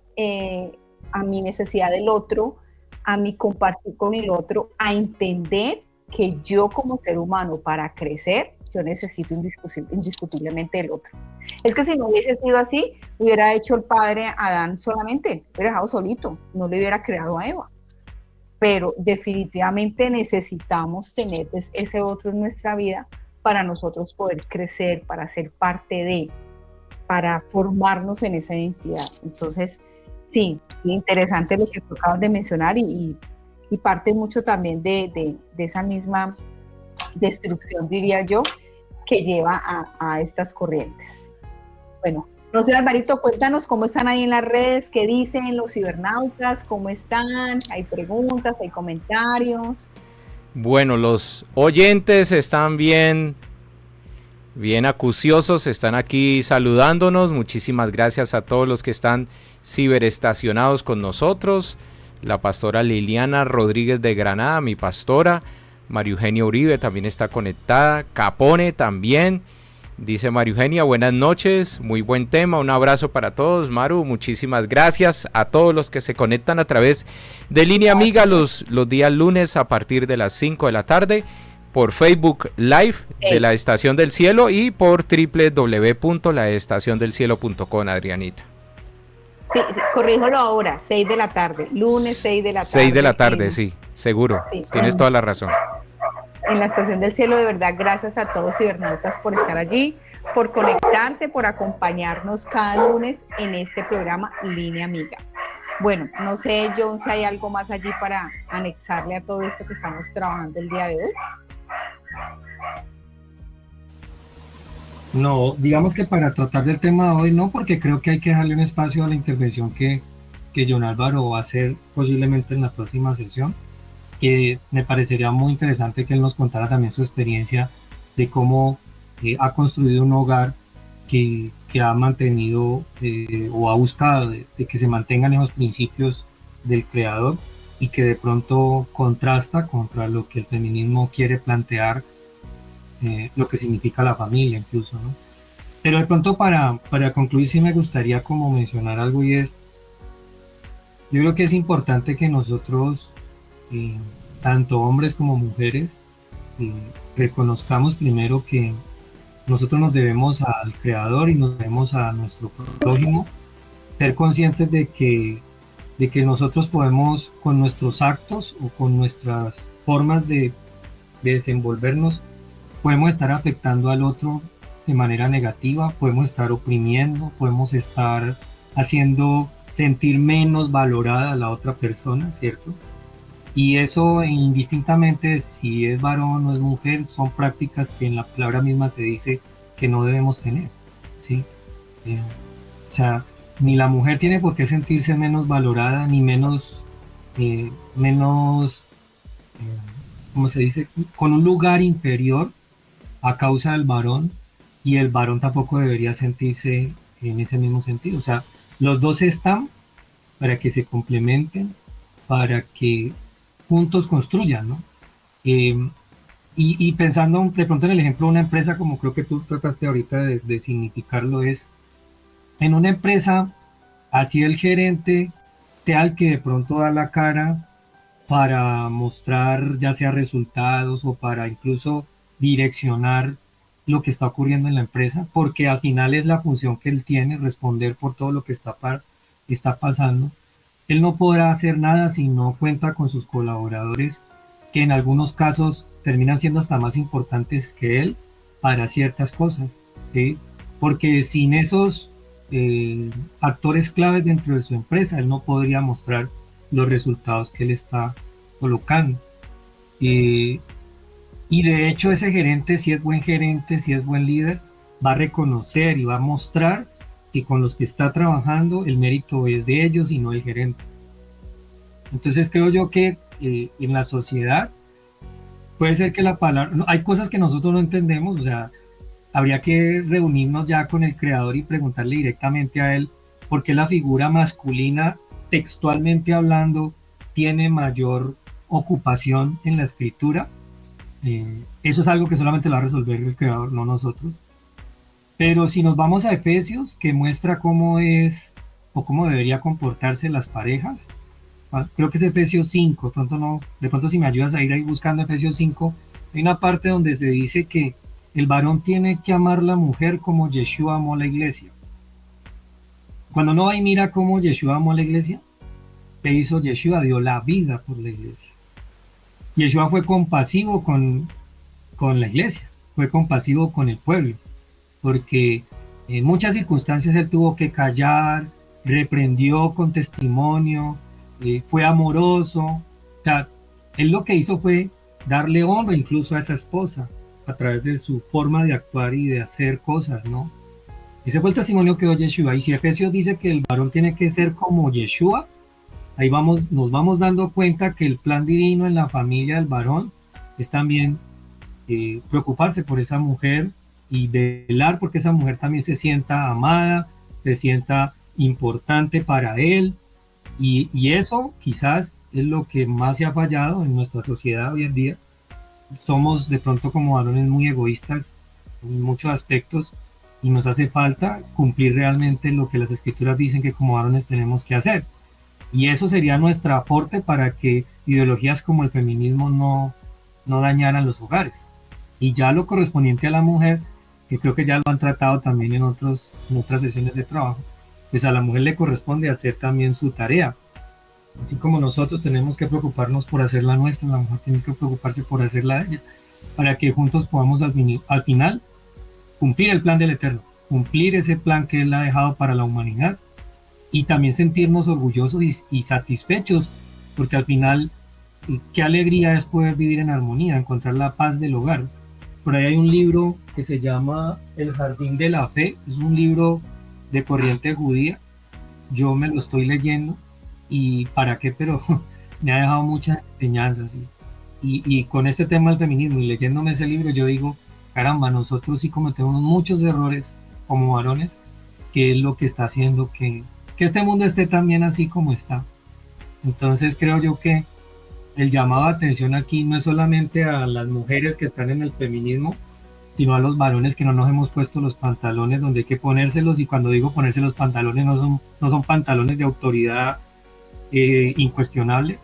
necesidad del otro, a mi compartir con el otro, a entender que yo como ser humano para crecer, yo necesito indiscutiblemente el otro. Es que si no hubiese sido así, hubiera hecho el padre a Adán solamente, hubiera dejado solito, no le hubiera creado a Eva. Pero definitivamente necesitamos tener ese otro en nuestra vida para nosotros poder crecer, para ser parte de, para formarnos en esa identidad. Entonces, sí, interesante lo que tú acabas de mencionar y parte mucho también de esa misma destrucción, diría yo, que lleva a estas corrientes. Bueno, no sé, Alvarito, cuéntanos cómo están ahí en las redes, qué dicen los cibernautas, cómo están, hay preguntas, hay comentarios. Bueno, los oyentes están bien acuciosos, están aquí saludándonos. Muchísimas gracias a todos los que están ciberestacionados con nosotros. La pastora Liliana Rodríguez de Granada, mi pastora. María Eugenia Uribe también está conectada. Capone también. Dice María Eugenia, buenas noches, muy buen tema, un abrazo para todos. Maru, muchísimas gracias a todos los que se conectan a través de Línea Amiga los días lunes a partir de las 5 de la tarde por Facebook Live de la Estación del Cielo y por www.laestaciondelcielo.com, Adrianita. Sí, corríjalo ahora, 6 de la tarde, lunes 6 de la tarde. 6 de la tarde, sí, seguro, sí, tienes toda la razón. En la Estación del Cielo, de verdad, gracias a todos cibernautas por estar allí, por conectarse, por acompañarnos cada lunes en este programa Línea Amiga. Bueno, no sé, John, si hay algo más allí para anexarle a todo esto que estamos trabajando el día de hoy. No, digamos que para tratar del tema de hoy no, porque creo que hay que darle un espacio a la intervención que John Álvaro va a hacer posiblemente en la próxima sesión, que me parecería muy interesante que él nos contara también su experiencia de cómo ha construido un hogar que ha mantenido o ha buscado de que se mantengan esos principios del creador y que de pronto contrasta contra lo que el feminismo quiere plantear, lo que significa la familia incluso, ¿no? Pero de pronto para concluir sí me gustaría como mencionar algo y es, yo creo que es importante que nosotros, tanto hombres como mujeres, reconozcamos primero que nosotros nos debemos al Creador y nos debemos a nuestro prójimo, ser conscientes de que nosotros podemos con nuestros actos o con nuestras formas de desenvolvernos, podemos estar afectando al otro de manera negativa, podemos estar oprimiendo, podemos estar haciendo sentir menos valorada a la otra persona, ¿cierto? Y eso indistintamente si es varón o es mujer, son prácticas que en la palabra misma se dice que no debemos tener, ¿sí? O sea, ni la mujer tiene por qué sentirse menos valorada, ni menos, ¿cómo se dice? Con un lugar inferior a causa del varón, y el varón tampoco debería sentirse en ese mismo sentido. O sea, los dos están para que se complementen, para que juntos construyan, ¿no? Y pensando de pronto en el ejemplo de una empresa, como creo que tú trataste ahorita de significarlo, es en una empresa, así el gerente sea el que de pronto da la cara para mostrar ya sea resultados o para incluso direccionar lo que está ocurriendo en la empresa, porque al final es la función que él tiene, responder por todo lo que está pasando. Él no podrá hacer nada si no cuenta con sus colaboradores, que en algunos casos terminan siendo hasta más importantes que él para ciertas cosas, ¿sí? Porque sin esos actores claves dentro de su empresa, él no podría mostrar los resultados que él está colocando. Y, y de hecho ese gerente, si es buen gerente, si es buen líder, va a reconocer y va a mostrar que con los que está trabajando el mérito es de ellos y no el gerente. Entonces creo yo que en la sociedad puede ser que la palabra, no, hay cosas que nosotros no entendemos, o sea, habría que reunirnos ya con el creador y preguntarle directamente a él por qué la figura masculina, textualmente hablando, tiene mayor ocupación en la escritura. Eso es algo que solamente lo va a resolver el creador, no nosotros. Pero si nos vamos a Efesios, que muestra cómo es o cómo debería comportarse las parejas, creo que es Efesios 5, de pronto si me ayudas a ir ahí buscando Efesios 5, hay una parte donde se dice que el varón tiene que amar a la mujer como Yeshua amó a la iglesia. Cuando uno va y mira cómo Yeshua amó a la iglesia, ¿qué hizo Yeshua? Dio la vida por la iglesia. Yeshua fue compasivo con la iglesia, fue compasivo con el pueblo, porque en muchas circunstancias él tuvo que callar, reprendió con testimonio, fue amoroso. O sea, él lo que hizo fue darle honra incluso a esa esposa a través de su forma de actuar y de hacer cosas, ¿no? Ese fue el testimonio que dio Yeshua. Y si Efesios dice que el varón tiene que ser como Yeshua, ahí nos vamos dando cuenta que el plan divino en la familia del varón es también preocuparse por esa mujer y velar porque esa mujer también se sienta amada, se sienta importante para él. Y eso quizás es lo que más se ha fallado en nuestra sociedad hoy en día. Somos de pronto como varones muy egoístas en muchos aspectos y nos hace falta cumplir realmente lo que las escrituras dicen que como varones tenemos que hacer. Y eso sería nuestro aporte para que ideologías como el feminismo no dañaran los hogares. Y ya lo correspondiente a la mujer, que creo que ya lo han tratado también en otras sesiones de trabajo, pues a la mujer le corresponde hacer también su tarea. Así como nosotros tenemos que preocuparnos por hacer la nuestra, la mujer tiene que preocuparse por hacer la de ella, para que juntos podamos al final cumplir el plan del Eterno, cumplir ese plan que Él ha dejado para la humanidad y también sentirnos orgullosos y satisfechos, porque al final, qué alegría es poder vivir en armonía, encontrar la paz del hogar. Por ahí hay un libro que se llama El Jardín de la Fe, es un libro de corriente judía, yo me lo estoy leyendo y para qué, pero me ha dejado muchas enseñanzas y con este tema del feminismo y leyéndome ese libro yo digo, caramba, nosotros sí cometemos muchos errores como varones, que es lo que está haciendo que este mundo esté también así como está. Entonces creo yo que el llamado de atención aquí no es solamente a las mujeres que están en el feminismo, sino a los varones que no nos hemos puesto los pantalones donde hay que ponérselos, y cuando digo ponerse los pantalones no son pantalones de autoridad incuestionable,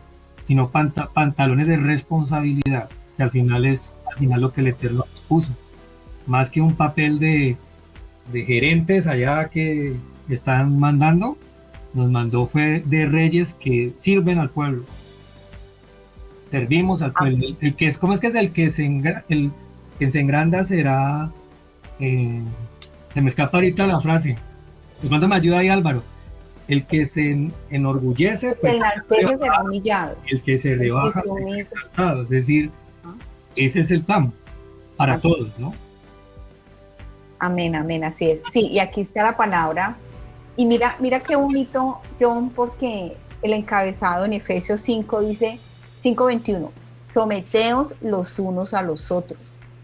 sino pantalones de responsabilidad, que al final es lo que el Eterno nos puso. Más que un papel de gerentes allá que están mandando, nos mandó fue de reyes que sirven al pueblo. Servimos al pueblo. El que es, ¿cómo es que es el que se engranda será? Se me escapa ahorita la frase. ¿De cuánto me ayuda ahí, Álvaro? El que se enorgullece, pues, se enaltece, será humillado. El que se rebaja será exaltado. Es decir, ese es el plan para todos, ¿no? Amén, amén, así es. Sí, y aquí está la palabra. Y mira qué bonito, John, porque el encabezado en Efesios 5 dice, 5:21, someteos los unos a los otros.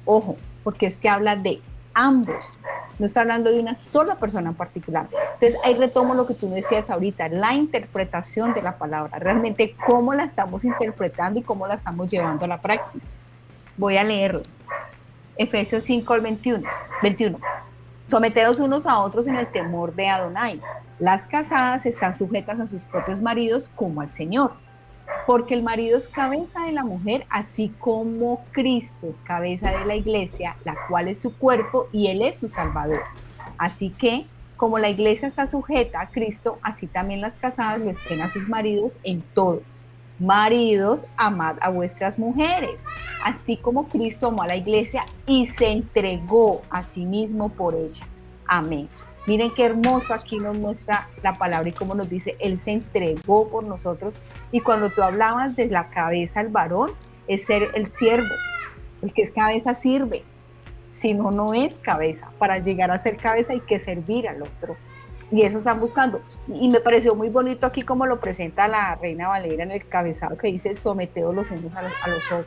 Ojo, porque es que habla de ambos. no está hablando de una sola persona en particular. Entonces ahí retomo lo que tú decías ahorita, la interpretación de la palabra, realmente cómo la estamos interpretando y cómo la estamos llevando a la praxis. Voy a leerlo. Efesios 5 al 21. Someteos unos a otros en el temor de Adonai. Las casadas están sujetas a sus propios maridos como al Señor, porque el marido es cabeza de la mujer, así como Cristo es cabeza de la iglesia, la cual es su cuerpo y Él es su Salvador. Así que, como la iglesia está sujeta a Cristo, así también las casadas lo estén a sus maridos en todo. Maridos, amad a vuestras mujeres, así como Cristo amó a la iglesia y se entregó a sí mismo por ella. Amén. Miren qué hermoso aquí nos muestra la palabra y cómo nos dice, Él se entregó por nosotros. Y cuando tú hablabas de la cabeza del varón, es ser el siervo. El que es cabeza sirve. Si no, no es cabeza. Para llegar a ser cabeza hay que servir al otro. Y eso están buscando. Y me pareció muy bonito aquí como lo presenta la Reina Valera en el cabezado que dice, someteos los unos a los otros.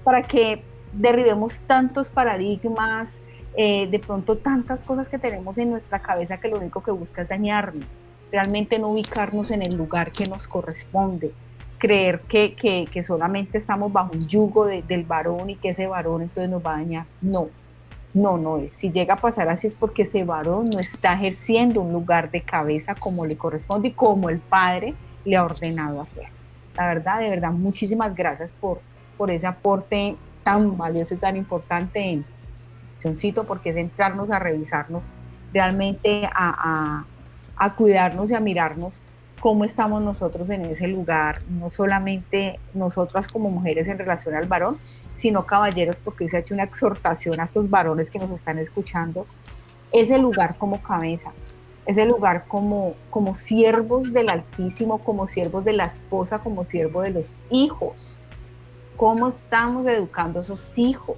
Para que derribemos tantos paradigmas, de pronto tantas cosas que tenemos en nuestra cabeza que lo único que busca es dañarnos, realmente no ubicarnos en el lugar que nos corresponde, creer que solamente estamos bajo un yugo del varón y que ese varón entonces nos va a dañar. No es. Si llega a pasar así es porque ese varón no está ejerciendo un lugar de cabeza como le corresponde y como el Padre le ha ordenado hacer. La verdad, de verdad, muchísimas gracias por ese aporte tan valioso y tan importante, Johncito, porque es entrarnos a revisarnos, realmente a cuidarnos y a mirarnos cómo estamos nosotros en ese lugar, no solamente nosotras como mujeres en relación al varón, sino caballeros, porque se ha hecho una exhortación a estos varones que nos están escuchando, ese lugar como cabeza, ese lugar como siervos del Altísimo, como siervos de la esposa, como siervos de los hijos. ¿Cómo estamos educando a esos hijos?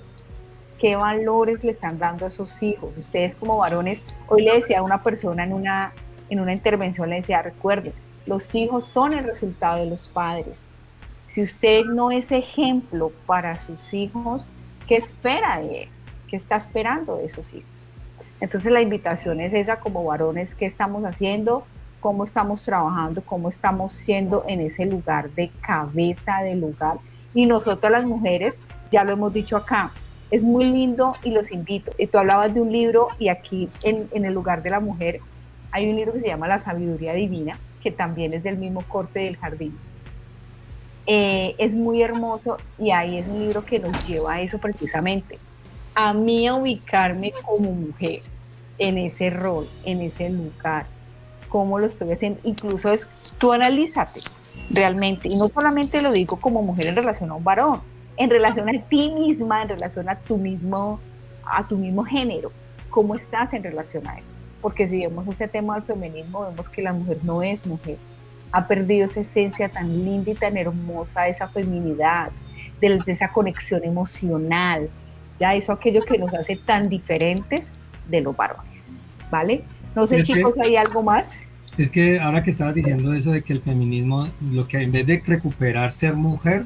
¿Qué valores le están dando a esos hijos? Ustedes como varones, hoy le decía a una persona en una intervención, le decía, recuerden, los hijos son el resultado de los padres. Si usted no es ejemplo para sus hijos, ¿qué espera de él? ¿Qué está esperando de esos hijos? Entonces la invitación es esa como varones, ¿qué estamos haciendo? ¿Cómo estamos trabajando? ¿Cómo estamos siendo en ese lugar de cabeza del hogar? Y nosotras las mujeres, ya lo hemos dicho acá, es muy lindo y los invito. Y tú hablabas de un libro y aquí en el lugar de la mujer hay un libro que se llama La Sabiduría Divina, que también es del mismo corte del jardín. Es muy hermoso y ahí es un libro que nos lleva a eso precisamente, a mí a ubicarme como mujer en ese rol, en ese lugar, cómo lo estoy haciendo. Incluso es, tú analízate realmente, y no solamente lo digo como mujer en relación a un varón, en relación a ti misma, en relación a tu mismo género, cómo estás en relación a eso. Porque si vemos ese tema del feminismo, vemos que la mujer no es mujer, ha perdido esa esencia tan linda y tan hermosa, esa feminidad, de esa conexión emocional, ya eso aquello que nos hace tan diferentes de los varones, ¿vale? No sé, chicos, ¿hay algo más? Es que ahora que estabas diciendo eso de que el feminismo, lo que en vez de recuperar ser mujer,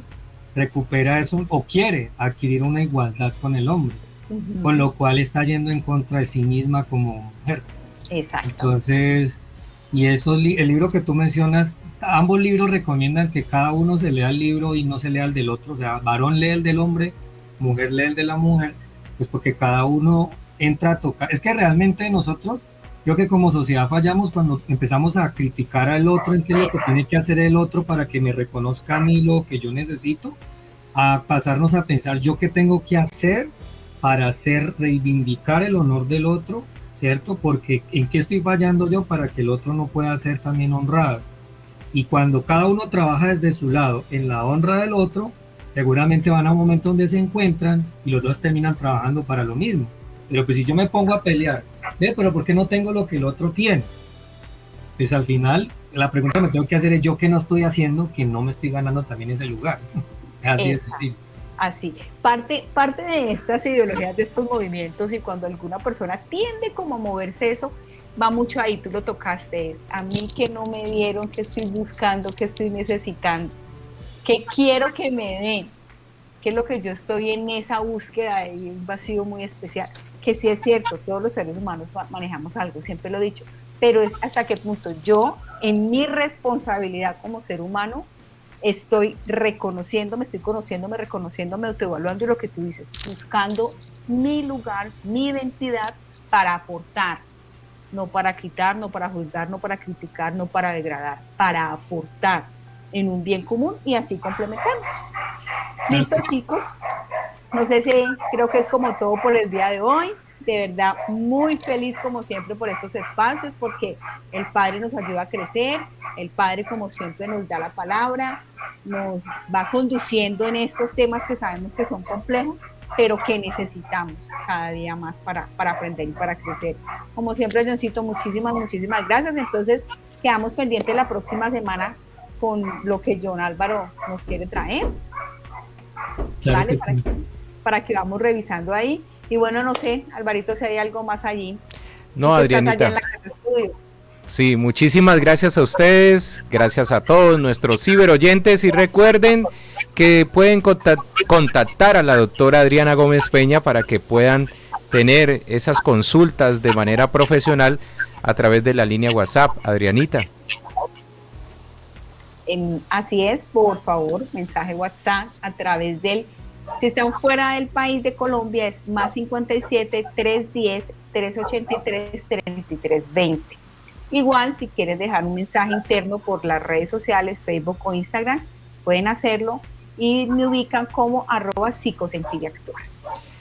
recupera eso o quiere adquirir una igualdad con el hombre, con lo cual está yendo en contra de sí misma como mujer. Exacto. Entonces, y eso, el libro que tú mencionas, ambos libros recomiendan que cada uno se lea el libro y no se lea el del otro, o sea, varón lee el del hombre, mujer lee el de la mujer, pues porque cada uno entra a tocar. Es que realmente nosotros, creo que como sociedad fallamos cuando empezamos a criticar al otro en qué es lo que tiene que hacer el otro para que me reconozca a mí lo que yo necesito, a pasarnos a pensar yo qué tengo que hacer para reivindicar el honor del otro, ¿cierto? Porque en qué estoy fallando yo para que el otro no pueda ser también honrado. Y cuando cada uno trabaja desde su lado en la honra del otro, seguramente van a un momento donde se encuentran y los dos terminan trabajando para lo mismo. Pero pues si yo me pongo a pelear, pero ¿por qué no tengo lo que el otro tiene? Pues al final la pregunta que me tengo que hacer es yo qué no estoy haciendo, que no me estoy ganando también ese lugar. Así es sencillo. Así, parte de estas ideologías, de estos movimientos, y cuando alguna persona tiende como a moverse eso, va mucho ahí, tú lo tocaste, es a mí que no me dieron, que estoy buscando, que estoy necesitando, que quiero que me den, que es lo que yo estoy en esa búsqueda, y un vacío muy especial. que sí es cierto, todos los seres humanos manejamos algo, siempre lo he dicho, pero es hasta qué punto yo, en mi responsabilidad como ser humano, estoy reconociéndome, estoy conociéndome, reconociéndome, autoevaluando lo que tú dices, buscando mi lugar, mi identidad para aportar, no para quitar, no para juzgar, no para criticar, no para degradar, para aportar en un bien común y así complementarnos. Listo, chicos, no sé si creo que es como todo por el día de hoy. De verdad, muy feliz como siempre por estos espacios, porque el Padre nos ayuda a crecer, el Padre como siempre nos da la palabra, nos va conduciendo en estos temas que sabemos que son complejos, pero que necesitamos cada día más para aprender y para crecer. Como siempre, Johncito, muchísimas gracias. Entonces, quedamos pendientes la próxima semana con lo que John Álvaro nos quiere traer. Claro, ¿vale? que sí. Para que vamos revisando ahí. Y bueno, no sé, Alvarito, si hay algo más allí. No, Adrianita. Estás allá en la casa estudio. Sí, muchísimas gracias a ustedes, gracias a todos nuestros ciberoyentes y recuerden que pueden contactar a la doctora Adriana Gómez Peña para que puedan tener esas consultas de manera profesional a través de la línea WhatsApp. Adrianita. Así es, por favor, mensaje WhatsApp a través del, si están fuera del país de Colombia, es más 57 310 383 3320. Igual, si quieres dejar un mensaje interno por las redes sociales, Facebook o Instagram, pueden hacerlo y me ubican como @psicosentiryactual.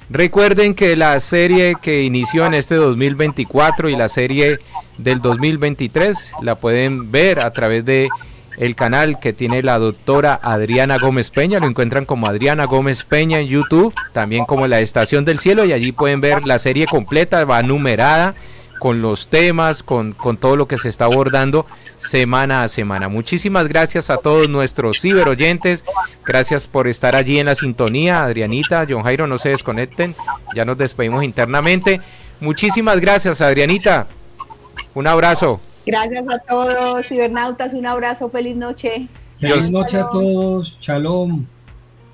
Recuerden que la serie que inició en este 2024 y la serie del 2023 la pueden ver a través de el canal que tiene la doctora Adriana Gómez Peña. Lo encuentran como Adriana Gómez Peña en YouTube, también como La Estación del Cielo, y allí pueden ver la serie completa, va numerada con los temas, con todo lo que se está abordando semana a semana. Muchísimas gracias a todos nuestros ciberoyentes, gracias por estar allí en la sintonía. Adrianita, John Jairo, no se desconecten, ya nos despedimos internamente. Muchísimas gracias, Adrianita, un abrazo. Gracias a todos, cibernautas, un abrazo, feliz noche. Feliz noche a todos, shalom.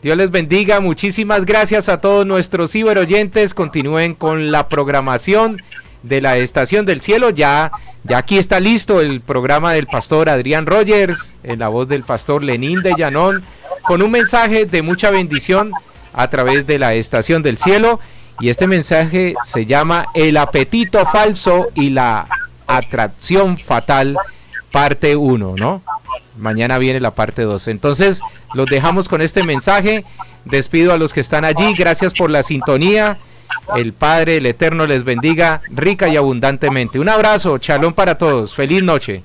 Dios les bendiga, muchísimas gracias a todos nuestros ciberoyentes. Continúen con la programación de la Estación del Cielo. Ya aquí está listo el programa del pastor Adrián Rogers, en la voz del pastor Lenín de Llanón, con un mensaje de mucha bendición a través de la Estación del Cielo. Y este mensaje se llama El apetito falso y la atracción fatal, parte 1, ¿no? Mañana viene la parte 2. Entonces, los dejamos con este mensaje. Despido a los que están allí. Gracias por la sintonía. El Padre, el Eterno, les bendiga rica y abundantemente. Un abrazo, shalom para todos. Feliz noche.